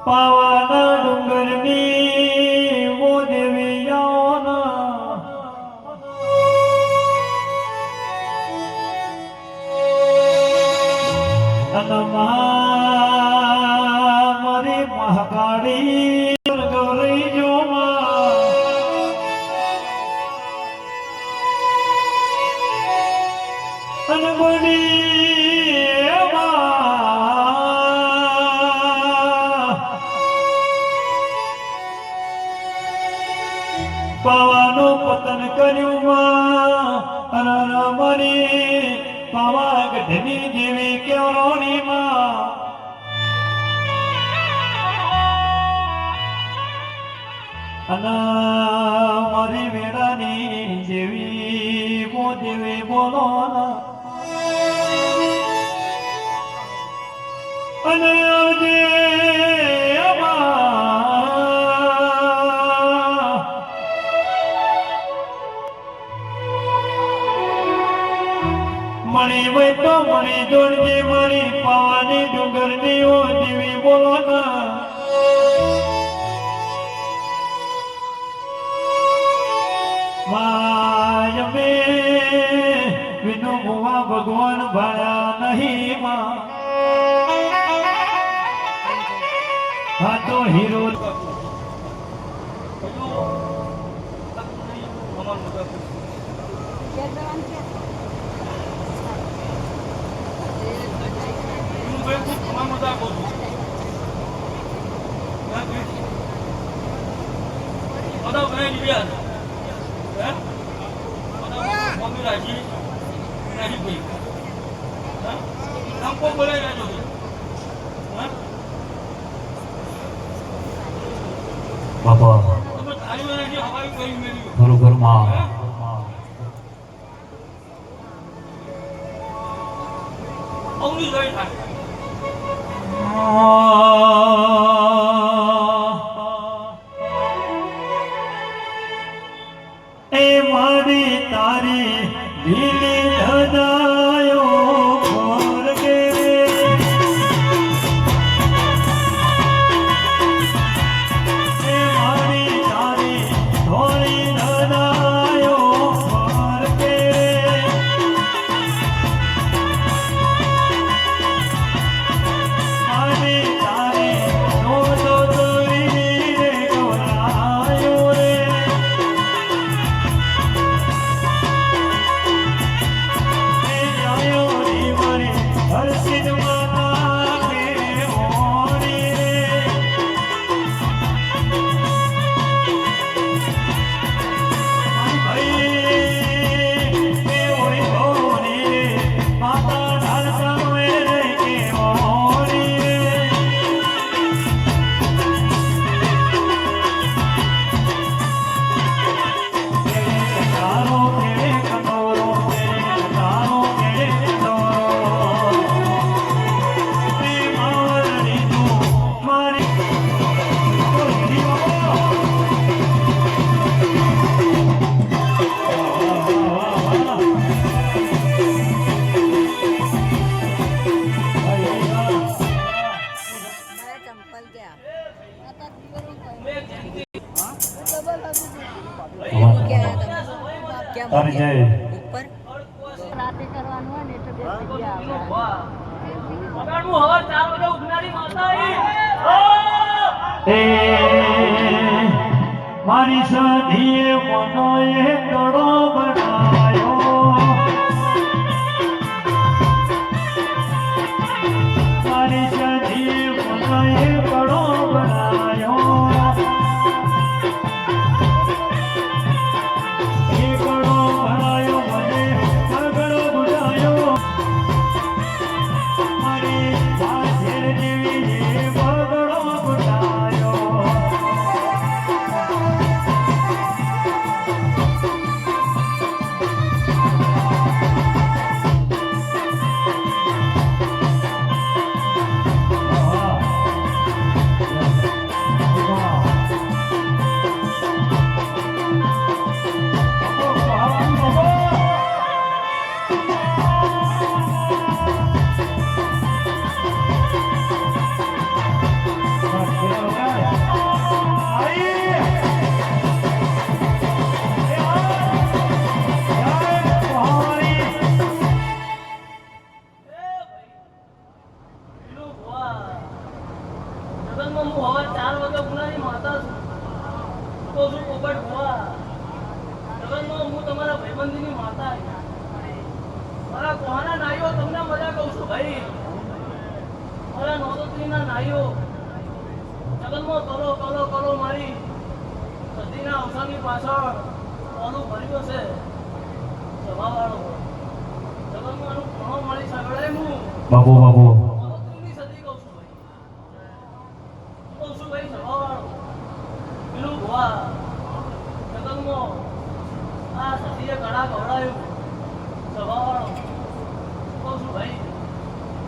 પાવાના ડુંગરની વો દેવી જાઓના મારી મહાકાળી ગૌરી જોમાં અનબની પાવાનો પતન કર્યું માં રમણી પાવા ગઢની જેવી કેવરોની માં મારી વેડાની જેવી મો દેવી બોલો અને આજે મણી વય તો મણી જોડજે મારી પાવાની ડુંગરની ઓ દેવી બોલો ના માય મે વિનો ભુવા ભગવાન ભાયા નહીં માં હા તો હીરો હું ભાઈ ખૂબ તમામ મજા આપું છું બધા ભાઈ લીધા હે બધા મમ્મી રાજી ભાઈ નામ કોઈ બોલાઈ રહ્યા છો બાપા તમે તારી રાજી હવાઈ કરી મેળવી બરોબર માં અવની જોઈ થાય એ મારી તારી દિલી ધનાયો ઘોર કે એ મારી તારી ધોળી ધનાયો ઘોર કે મારી તારી નો દોરી રે ગોરાયો રે ચંપલ ક્યાં તારી જય ઉપર મારી સધીએ મનો એ કડો બનાયો મારી સધીએ મનો એ કડો બનાયો એ કડો બનાયો મને આગળ બુજાયો મારી પાછળ જેવી એ બગડો બુજાયો બાબુ બાબુ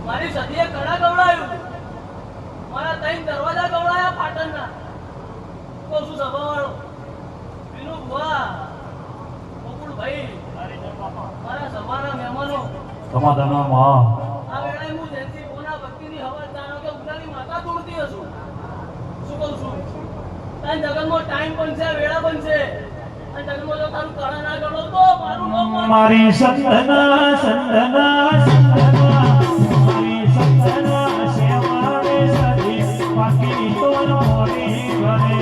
મારી સદીએ કડા ગવડાયું મારા ત્રણ દરવાજા ગવડાયા પાટણના કહું છું સભાવાળો વિનુ ભુવા ગોકુળભાઈ મારા સભાના મહેમાનો સમાધાનમાં આ વેળાએ હું જયંતિ કોના ભક્તિની હવા જાણો કે ઉગલાની માતા તોડતી હશું શું કહું છું તાન જગનમાં ટાઈમ પણ છે વેળા પણ છે અને જગનમાં જો તારું કળા ના ગણો તો મારું નામ મારી સંતના સંતના સંતના મારી સંતના સેવાને સદી બાકી તો નોરી ઘરે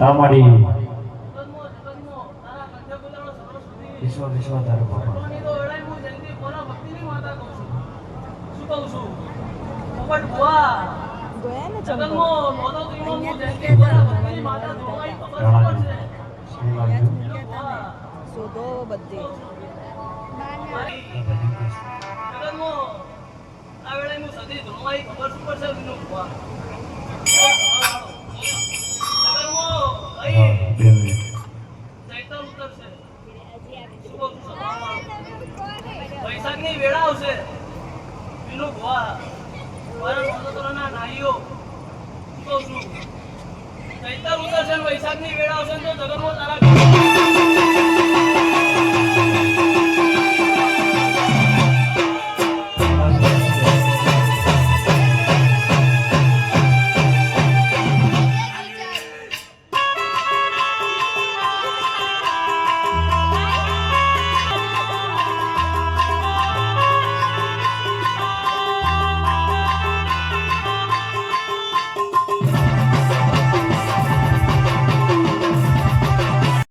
તમારી જગતમાં તારા કંઠે બોલાવો સરસ્વતી વિશ્વ તારો બાપા ભગવાનની તો વેળાએ હું જયંતી કોના ભક્તિની માતા કહું છું. શું કહું છું? પોપટ ભુવા ગયા ને જગતમાં નોંધોત્રીમાં હું જયંતી કોના ભક્તિની માતા ધોવાઈ ખબર છે. ભુવા, શોધો બધે મારી જગતમાં આ વેળાએ હું સદી ધોવાઈ ખબર શું પડશે વિનો ભુવા. જગતમાં અહીં ચૈતર ઉતરશે. શું કહું છું? વૈશાખની વેળા આવશે. વિનો ભુવા મારા નોંધોત્રના નાઈઓ શું કહું છું? ચૈતર ઉતરશે ને વૈશાખની વેળા આવશે ને તો જગતમાં તારા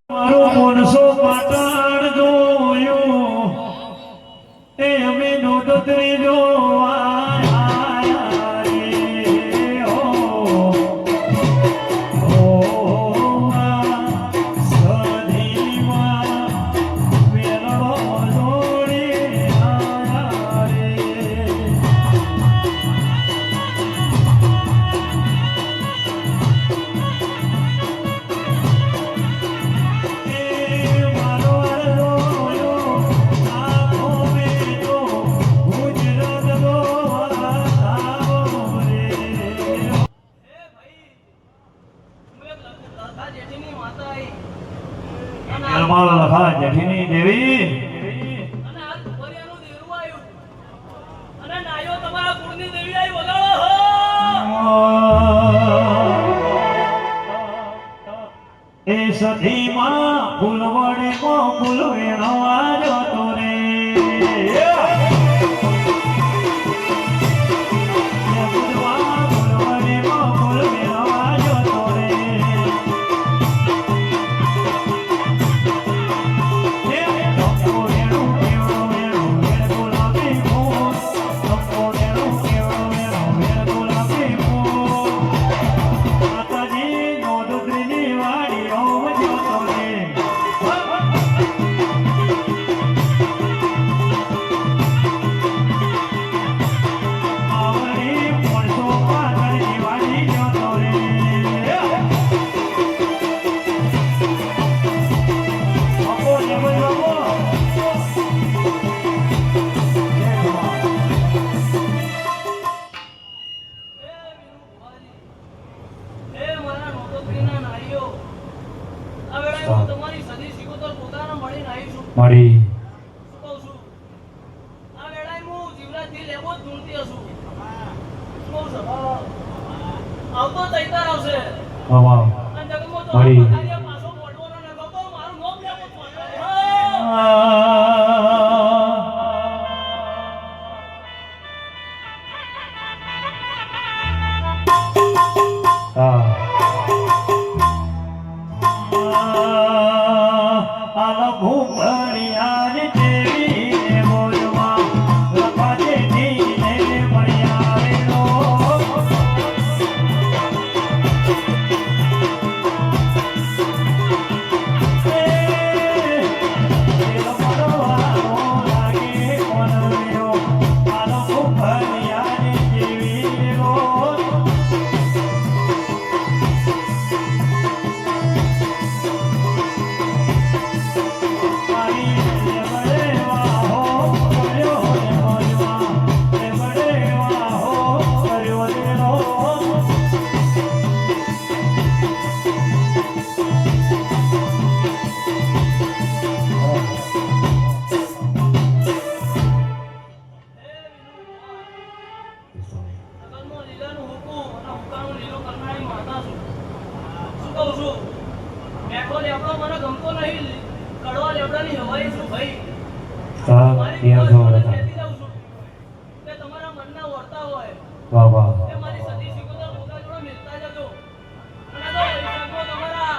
મારો મોનસો પાટણ જોયો તે અમે નોંધોત્રી જોવાયા રે ઓ સદીમાં મેળો જોડે આયા રે જેઠીની દેવી અને આ દુપરિયાનું દેરું આવ્યું. અને નાયો તમારા કુળની દેવી આવી વગાડો હો. એ સધીમાં ફૂલવડીમાં ફૂલ વેણવા જતો રે ફૂલવડીમાં ફૂલ વેણવા જતો રે હે મારા નોંધોત્રીના નાઈઓ, આ વેળાએ હું તમારી સદી સિકોતર પોતાના મળીને આવી છું. મારી શું કહું છું? આ વેળાએ હું જીવરાજથી લેવો જ ઢૂંઢતી હશું. શું કહું છું? આવતો ચૈતર આવશે. વાહ અને જગતમાં તો મળી. પથારીયા પાછો મોઢવાનો ને કહો તો મારું નામ લેવું જ પડે. કહું છું મેઠો લેબડો મને ગમતો નહીં. કડવા લેબડાની હવાઈ છું ભાઈ. મારી વાત કહેતી જાઉં છું કે તમારા મનના વર્તા હોય વાહ વાહ એ મારી સતી સિકોતર પોતા જોડે મિલતા જજો. અને તો વૈશાખમાં તમારા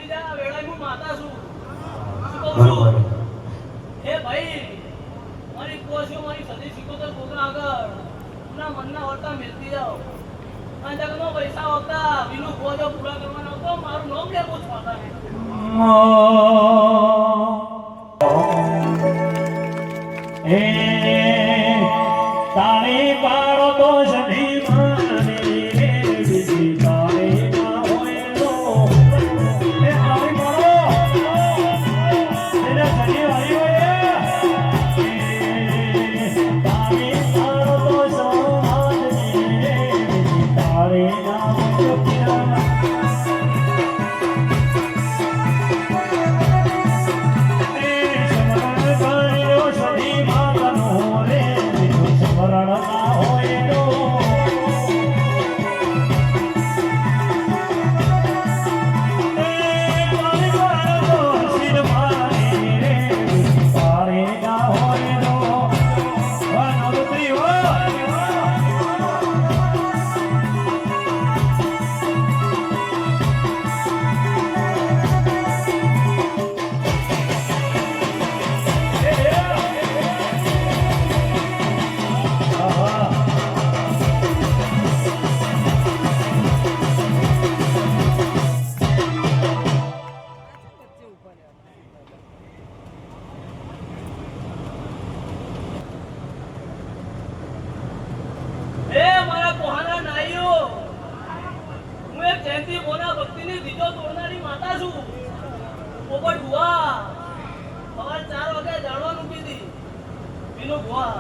ભૂલી જા આ વેળાએ હું માતા છું શું કહું છું હે ભાઈ મારી કોશિયો મારી સદી શીખોતર છોકરા આગળ ના મનના વર્તા મેળવી જાઓ અને જગનો પૈસા હોતા વિનું ખોજો પૂરા કરવાનો હતો મારું નામ લે પૂછ માતા એ તારી પાડો તો સધી માને રે બીજી તારી ના હોય તો એ તારી પાડો એને સધી વાળી હોય તારી પાડો તો સમાજને રે બીજી તારી ના હોય તો હે મારા કોહાના નાઈઓ હું એક જયંતી બોના ભક્તિની દીજો તોડનારી માતા છું પોપટ ભુવા સવાર 4 વાગે જાણવાનું કીધી વિનુ ભુવા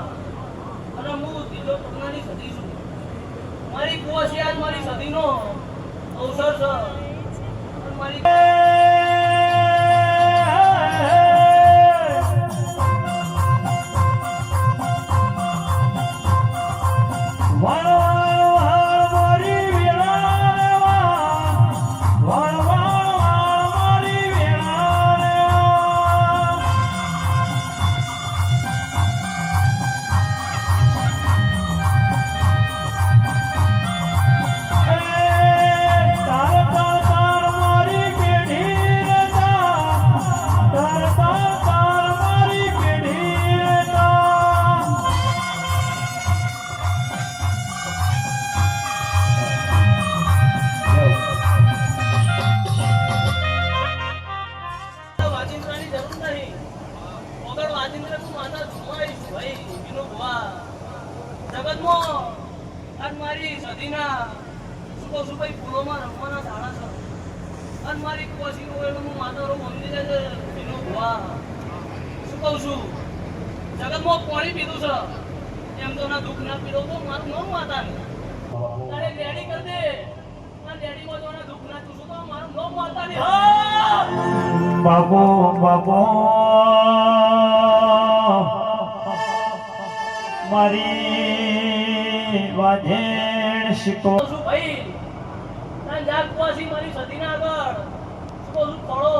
અને હું દીજો તોડનારી સદી છું મારી કુવાસી આજ મારી સદીનો અવસર છે અને મારી જગતમાં પાણી પીધું છે એમ તો ના દુઃખ ના પીધો તો મારું નામ માતા ને તારે ડેડી કર દે આ ડેડીમાં જો ના દુઃખ ના ચૂસું તો મારું નામ માતા ને બાબો બાબો મારી વાજેણ શીખો શું ભાઈ તાન જાગ પાછી મારી સદીના આગળ શું કહું છું થોડો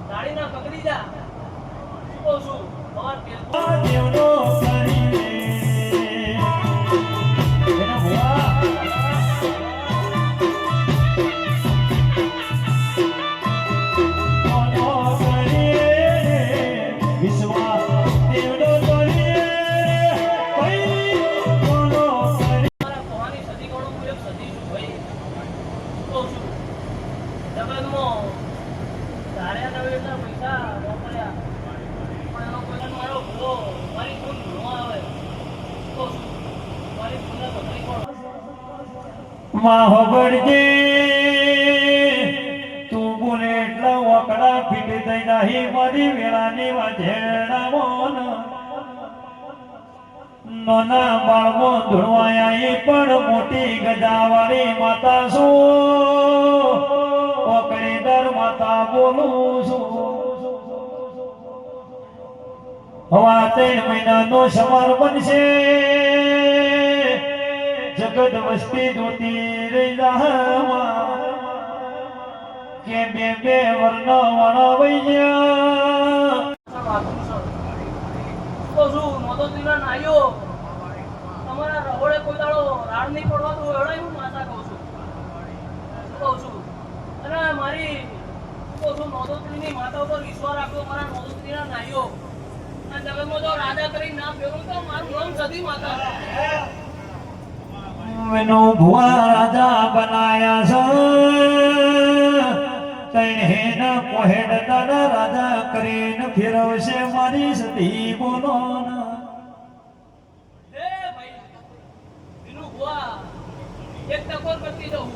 દાડીના પકડી જા શું કહું છું ભગવાન દેવનો કરીને એના ભુવા માહોબડજે તું બોલે એટલા વકડા ફીટ થઈ નાહી મારી વેળાની વાજેણા મોન નાના બાળમો ધૂળવાયા પણ મોટી ગજાવાળી માતા શું ઓકળીદર માતા બોલું છું હવા 3 મહિનાનો સમાર બનશે જગત વસ્તી જોતી રહી જાવા કે બે વર્ણ વણાવઈ ગયા નોંધોતીના નાઈઓ તમારા રહોડે કોઈ દાડો રાડ નહીં પડવા તો એવડાય હું માતા કહું છું અને મારી નોંધોત્રીની માતા ઉપર વિશ્વાસ રાખ્યો મારા નોંધોત્રીના નાઈઓ અને જગતમાં જો રાજા કરી નામ ફેરવું તો મારું નામ સતી માતા વેનો ભુવા રાજા બનાયા છે તૈણેના કોહેડ દાદા રાજા કરીને ફેરવશે મારી સતી બોલો હે ભાઈ વિનુ ભુવા એક ટકોર કરતી જવું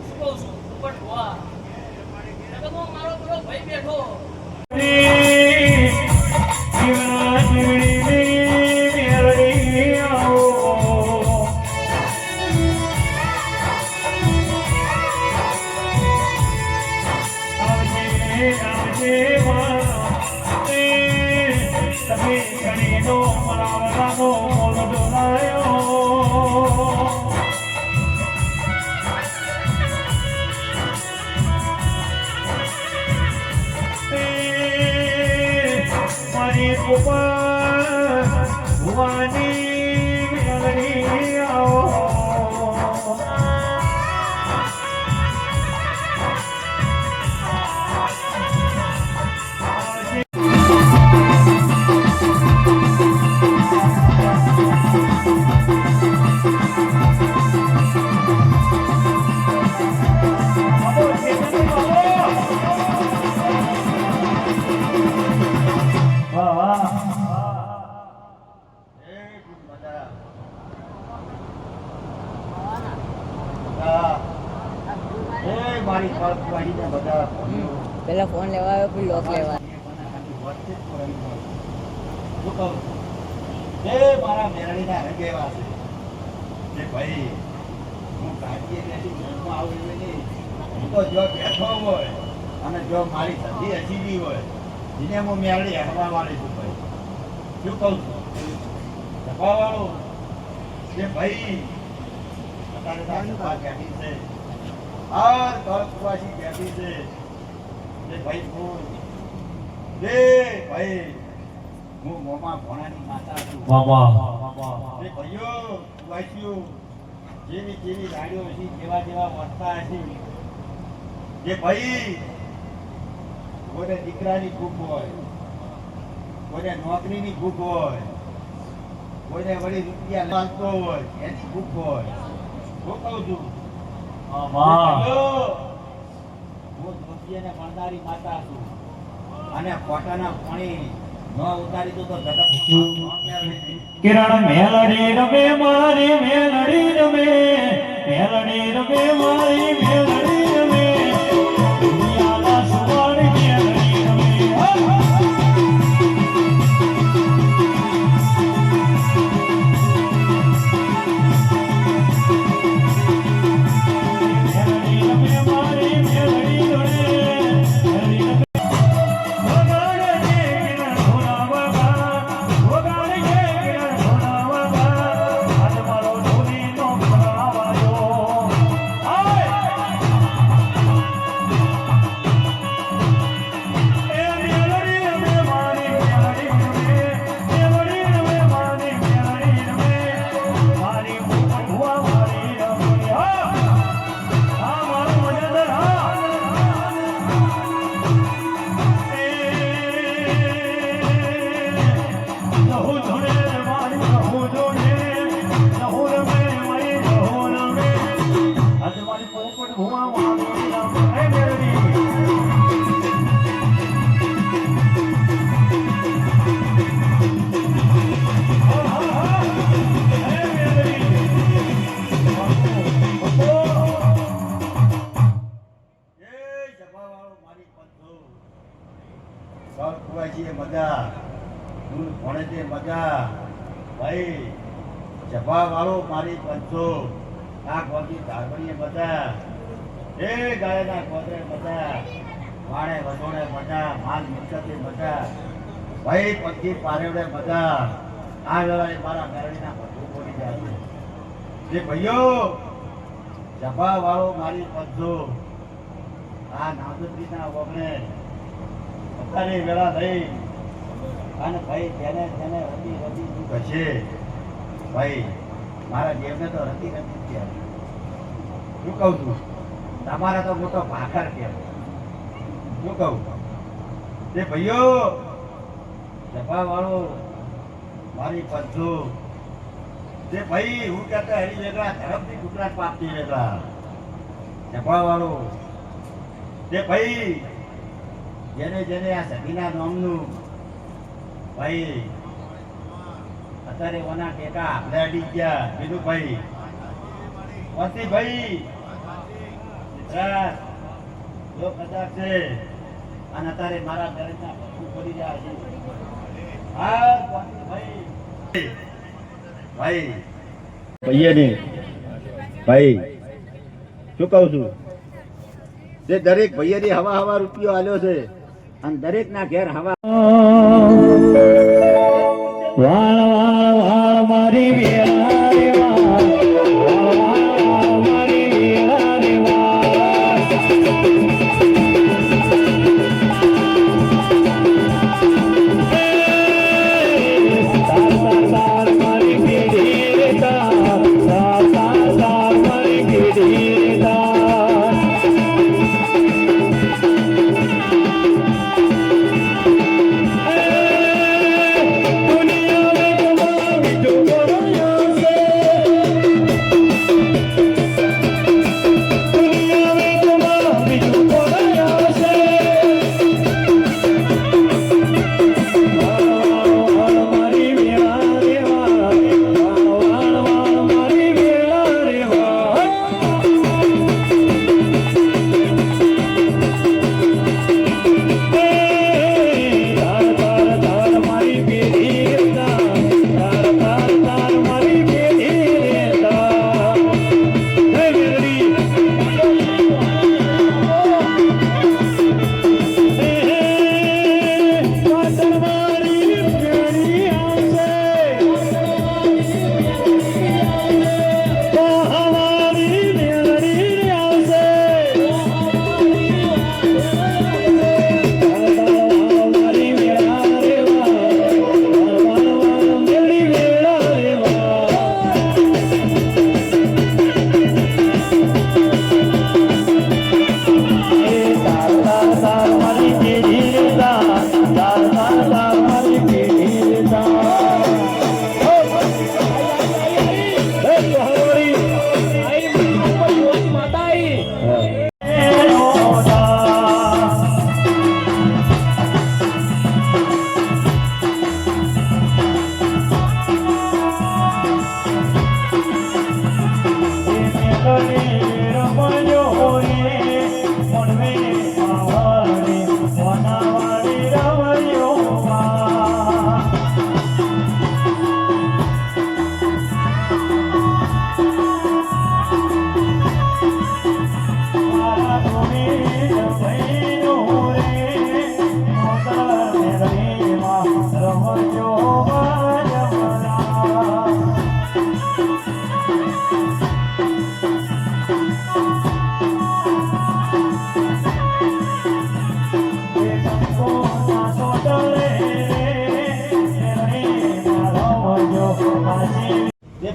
શું કહું છું પણ ભુવા જગતમાં મારો પેલો ભાઈ બેઠો ભુવાની મેળવી આવો મારી વાડીને બધા પેલા ફોન લેવા આવ્યો પછી લોક લેવા મારા મેરડીના રંગેવા છે કે ભાઈ હું કાઢીએ નથી ઘરમાં આવું નહીં હું તો જો બેઠો હોય અને જો મારી સધી હસીવી હોય જેને હું મેરડી હરવા વાળી છું ભાઈ શું કહું છું સભાવાળો કે ભાઈ અત્યારે સભા બેઠી છે આ કળકુવાસી બેઠી છે કે ભાઈ હું ભાઈ હું મોમાં ભોણાની માતા છું એ ભાઈઓ વાંચ્યો જેવી જેવી ગાડીઓ હશે જેવા જેવા વર્તા હશે જે ભાઈ કોઈને દીકરાની ભૂખ હોય કોઈને નોકરીની ભૂખ હોય કોઈને વળી રૂપિયા લાગતો હોય એની ભૂખ હોય હું કહું છું હું ધોતીને ભણનારી માતા છું અને પોતાના પાણી ન ઉતારી દો તો જગત કિરણ મેલડી રમે મારી મેલડી રમે મેલડી રમે મારી મેલડી રમે દુનિયાના સુવાળી મેલડી રમે મજા દૂર ભણે છે મજા ભાઈ જભા વાળો મારી પંચો આ ગોગી ધારવણીએ મજા એ ગાયના ગોદરે મજા વાણે વસોડે મજા માલ મિલકતે મજા ભાઈ પંચી પારેવડે મજા આ વેળાએ મારા મેરડીના બધું બોલી જાય જે ભાઈઓ જભા વાળો મારી પંચો આ નાદુદ્દીના વગણે અત્યારે વેળા થઈ અને ભાઈ જેને જેને રતી રતી દુઃખ હશે ભાઈ મારા દેવને તો રતી રતી થયા શું કહું છું તમારા તો મોટો ભાખર કહેવાય શું કહું તે ભાઈઓ જપા વાળો મારી પંચો તે ભાઈ હું કહેતા હરી વેગળા ધરમથી ગુજરાત પાપથી વેગળા જપા વાળો તે ભાઈ જેને જેને આ સતીના નામનું ભાઈ અત્યારે ઓના ટેકા આપણે અડી ગયા બીજું ભાઈ વસ્તી ભાઈ જો કદાચ છે અને અત્યારે મારા દરેકના પક્ષું પડી જાય છે હા ભાઈ ભાઈ ભાઈ ભાઈ શું કહું છું તે દરેક ભાઈની હવા હવા રૂપિયો આલ્યો છે અને દરેક ના ઘેર હવા વાળ વાળ વાળ મારી વેળા રે વાળ વાળ વાળ મારી વેળા રે વાળ મારી પેઢી રે તાર મારી પેઢી રે તાર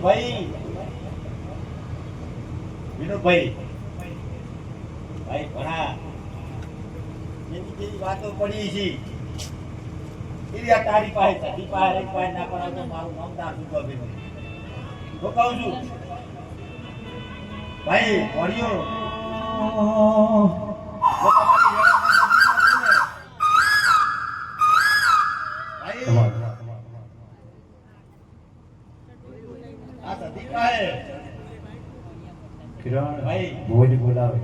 ભાઈ વિનોદભાઈ ભાઈ ઘણા એની જેવી વાતો પડી છે એવી આ તારી પાસે સધી પાસે એક પાસે ના પણ તો મારું નામ ના શું કહે તો કહું છું ભાઈ ભણ્યો કિરણ ભાઈ ભોજ બોલાવે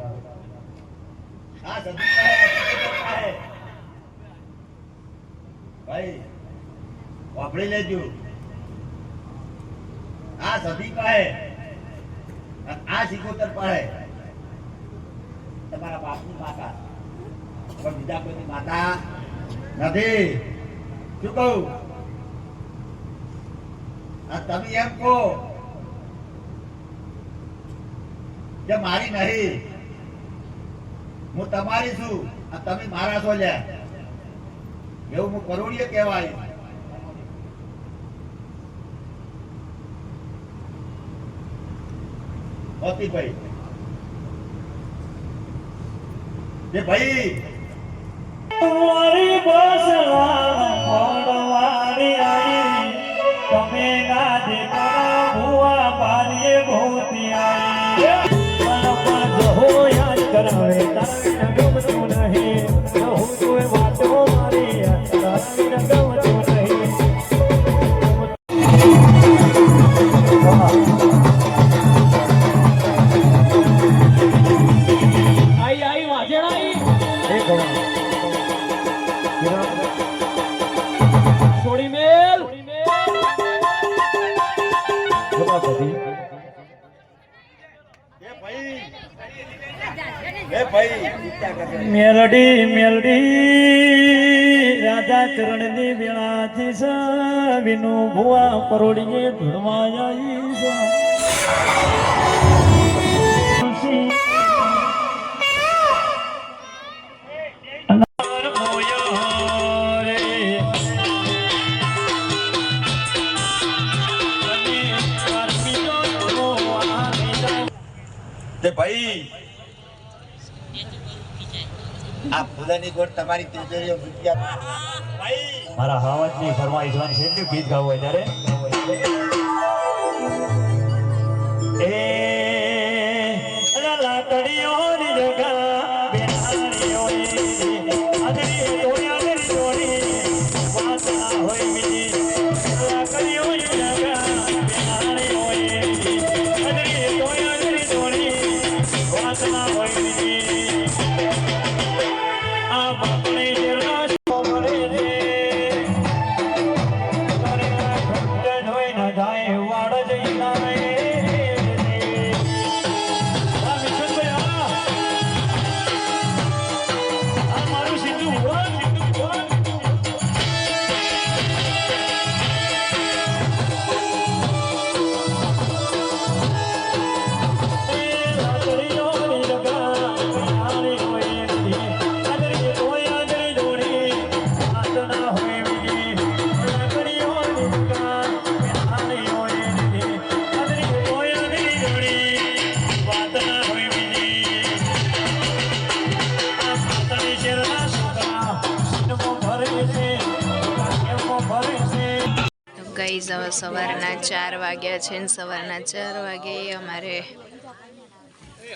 હા સદી ભાઈ વાપરી લેજો આ સદી પાસે આ સિકોતર પાસે તમારા બાપની માતા પણ બીજા કોઈની માતા નથી શું કહું આ તમે એમ કહો કે મારી નહીં હું તમારી છું આ તમે મારા છો લ્યા એવું હું કરોડીએ કહેવાય મોતીભાઈ જે ભાઈ છોડી મેલ મેલડી મેલડી રાજા ચરણની વેળાથી છે વિનુ ભુવા પરોડીએ ભણવા આવી છે તે ભાઈ આ ફૂલાની ગોળ તમારી તિજોરીઓ મૂક્યા ભાઈ મારા હાવજની ફરમાઈશ વાન છે ગીત ગાવું હોય ત્યારે એ લાકડીઓની જગા બેહાડીઓની આદરી તોયા દે જોડી વાસના હોય મીની લાકડીઓની જગા બેહાડીઓની આદરી તોયા દે જોડી વાસના હોય મીની આ બાપણી જેલા સોમરે રે તારે ભક્ત જોઈ ન જાય વાડ જઈ ના રે આ મિશન ભયા આ મારું સિંધુ બોલ ગાઈઝ હવે સવારના 4 વાગ્યા છે ને સવારના 4 વાગે અમારે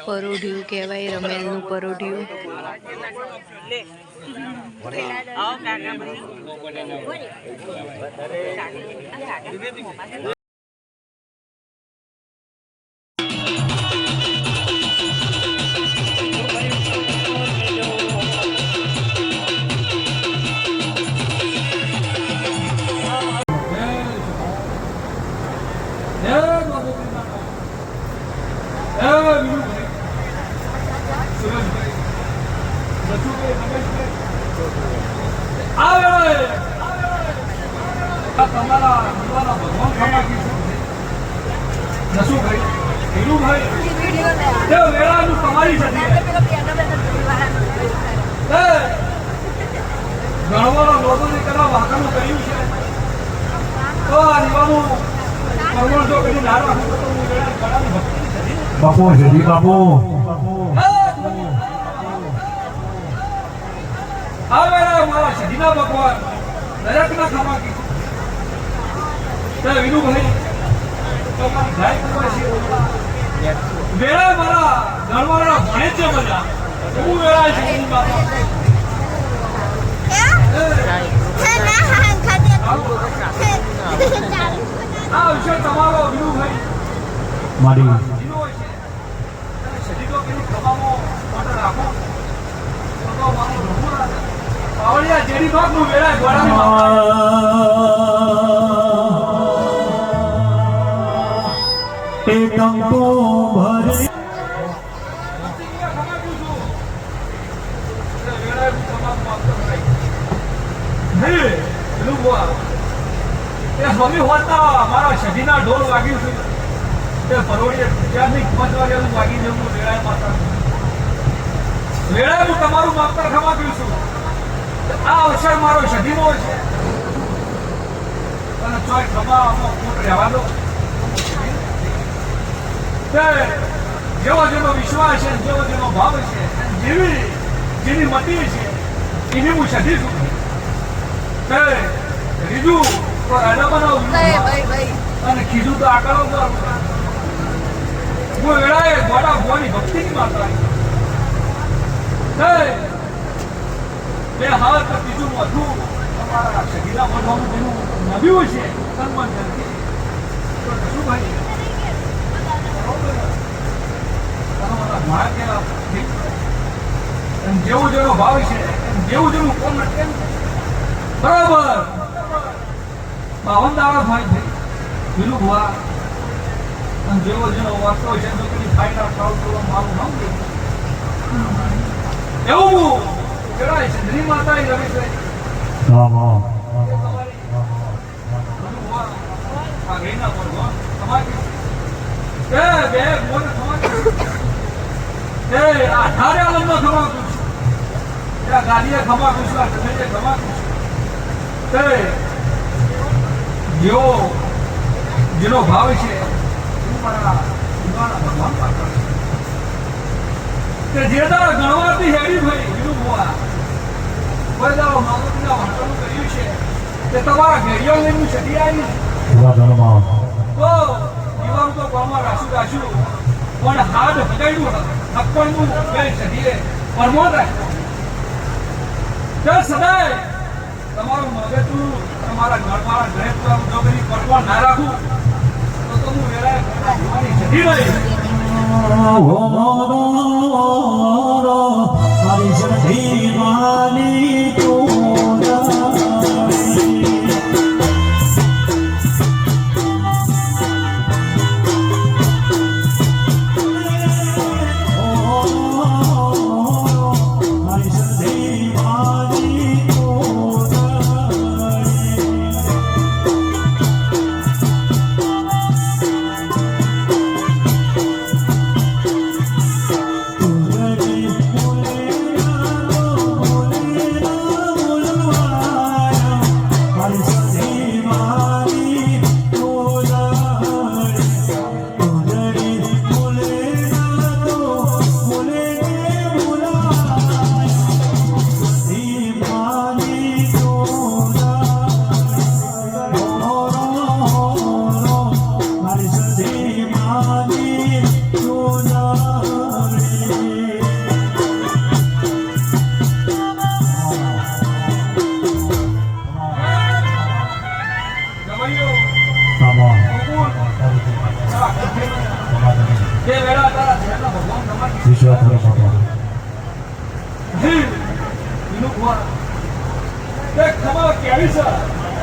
પરોઢિયું કહેવાય રમેલનું પરોઢિયું બાપુ જદી બાપુ મારા સજીના ભગવાન દરેક ના ખમા કીધું વિનુભાઈ વેળા મારા ઘરવાળા ભણે છે બધા હું વેળા છે આ વિષય તમારો વિનુભાઈ મારી સજીનો કેવી ખમામાં ઓર્ડર રાખો તો મારો ભગવાન પાવળિયા જેડી ભાગનું વેળા ગોળાની કંકો ભરે સ્વામી હોતા મારા સજીના ઢોલ વાગ્યું છે તે પરોડીએ 4 વાગ્યાનું વાગી જવું વેળાએ માતા વેળાએ હું તમારું માપતા ખમા કર્યું છું આ અવસર મારો સજીનો છે અને ચોય ખમા ખોટ રહેવા દો જેવો જેનો વિશ્વાસ છે જેવો જેનો ભાવ છે જેની મતી છે એની હું સધી છું બીજું તો રાજા બનાવું અને કીધું તો આકડો હું વેળાએ ગોડા ભવાની ભક્તિની માતા બે હાથ બીજું વધુ તમારા સગીરા બનવાનું જેનું નવ્યું છે સન્માન જલ્દી શું ભાઈ અને જેવું જેનો ભાવ છે જેવું જેનું કોમ નથી બરાબર 52 દાડા થાય છે પેલું ભુવા અને જેવો જેનો વાસ્તો છે તો પેલી ફાઈનલ ખાવ તો મારું નામ દે એવું કેળાય છે ધરી માતા એ રમે છે આ ગઈના પર તમારી એ બે મોને તમારી એ આધારે આલમનો ખમાકું છે એ ગાડીએ ખમાકું છે તમે જે ખમાકું છે એ જેનો ભાવ છે મારા ભગવાન પાત્ર કે જે દાડા ગણવાથી હેડી ભાઈ એનું ભુવા કોઈ દાડો માતાજીના વાંચવાનું કર્યું છે કે તમારા ઘેરિયો લઈને છડી આવી તો દીવાનું તો ગામમાં રાખ્યું પણ હાડ ભગાડ્યું નક્કણનું બે છડીએ પરમો રાખ્યો કે સદાય તમારું મગજનું તમારા ઘરવાળા ઘરે જો બધી પરવા ના રાખું તો હું વેળાએ ભગવાનની છડી રહી મારી સધી માની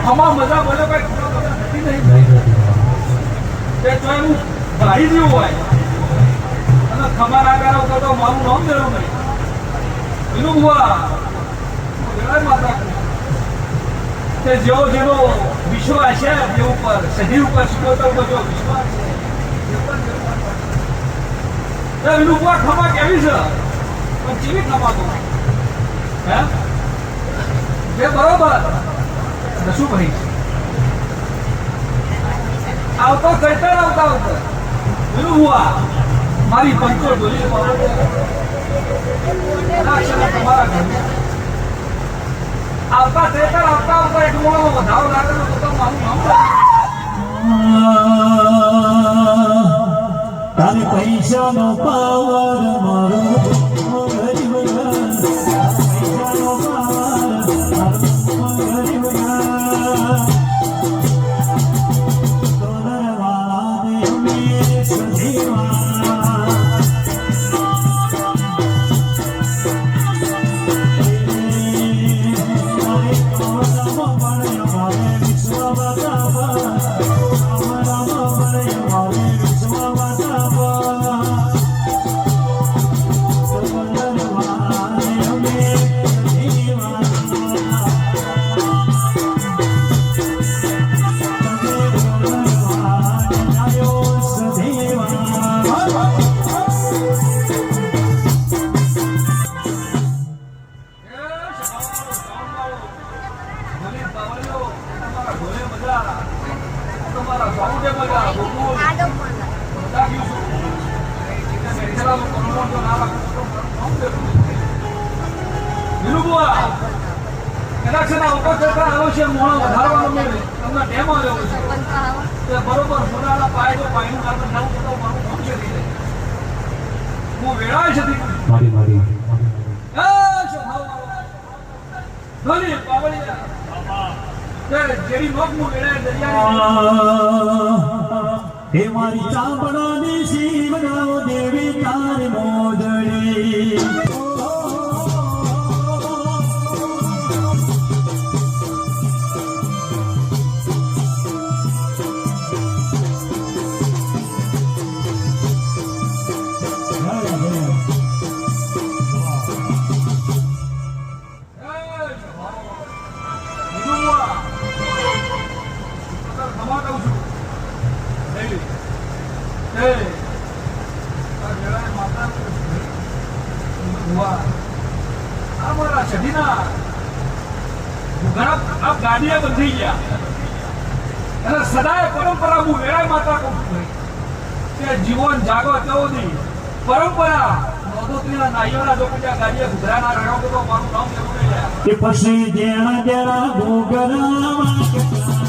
ખમા મજા બોલે કઈ ખમા મજા નથી નહીં તે તો એનું ભાઈ જેવું હોય અને ખમા ના કરાવતો તો મારું નામ દેવું નહીં એનું ભુવા માતા તે જેવો જેવો વિશ્વાસ છે એ ઉપર સધી ઉપર શીખવતો જો વિશ્વાસ છે એનું ભુવા ખમા કેવી છે પણ જીવી ખમા તો હે તે બરોબર શું ભાઈ આવતો ચૈતર આવતા પેલું હુઆ મારી પંચો ડોલી તમારા ઘર આવતા ચૈતર આવતા એક મોણો વધારો લાગેલો તો મારું નામ તારે પૈસાનો પાવર મારો બરોબર સોનાના પાય તો પાયનું કારણ ના તો મારું નામ છે હું વેળાય છે મારી મારી ધોની પાવળિયા જેરી નોક હું વેળાય દરિયા હે મારી ચાંપડાની શિવનાઓ દેવી તાર મોદડી ઘણા આ ગાડીએ બંધી ગયા અને સદાય પરંપરા હું વેળાય માતા કહું છું કે જીવન જાગો તેવો નહીં પરંપરા નોંધોત્રીના નાઈઓના જો કોઈ આ ગાડીએ ઘૂઘરાના રહ્યો તો મારું નામ એવું નહીં લે કે પછી જેણા જેણા ઘૂઘરામાં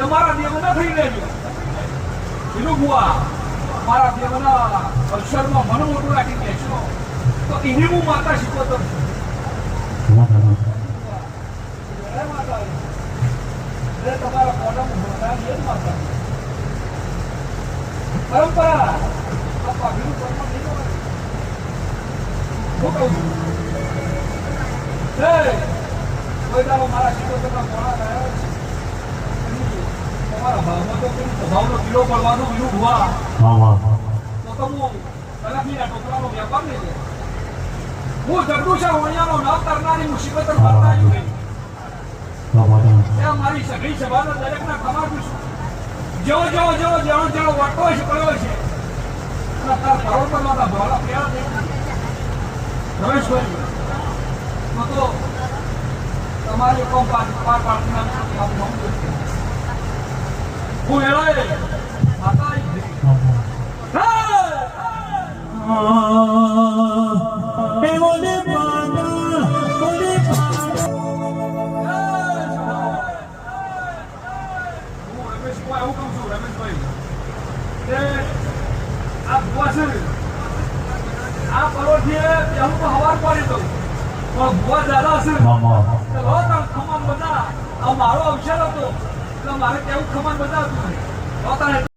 તમારા દેવના થઈ લેજો એનું બુઆ મારા દેવના અક્ષરમાં મન મોટું રાખી દેશો તો એની હું માતા શીખવતો તમારા પોતાનું એ જ માતા પરંપરા આ પાઘડીનું કર્મ નહીં હું કહું છું કોઈ દાડો મારા શીખવતોના મોડા ગયા તમારા ભાવમાં તો કોઈ સ્વભાવનો કીડો પડવાનો બીજું ભુવા તો હું કલાકીના ટોકરાનો વ્યાપાર નહીં લે હું જગદુશા વણિયાનો નામ કરનારી મુસીબત કરતા આવ્યું નહીં મારી સગળી સભાના દરેકના ખમાડું છું જેવો જેવો વાટો છે પડ્યો છે અને તાર કરોડ પર મારા ભાવના પ્યાર રમેશભાઈ તો તમારી કોમ પાર પાડતી હું એળાય માતા એવું કહું છું રમેશભાઈ કે આ ભુવા છે આ પરોઠી હું તો હવાર પાડી દઉં પણ ભુવા દાદા છે ખમણ બધા આ મારો અવસર હતો એટલે મારે કેવું ખમણ બધા હતું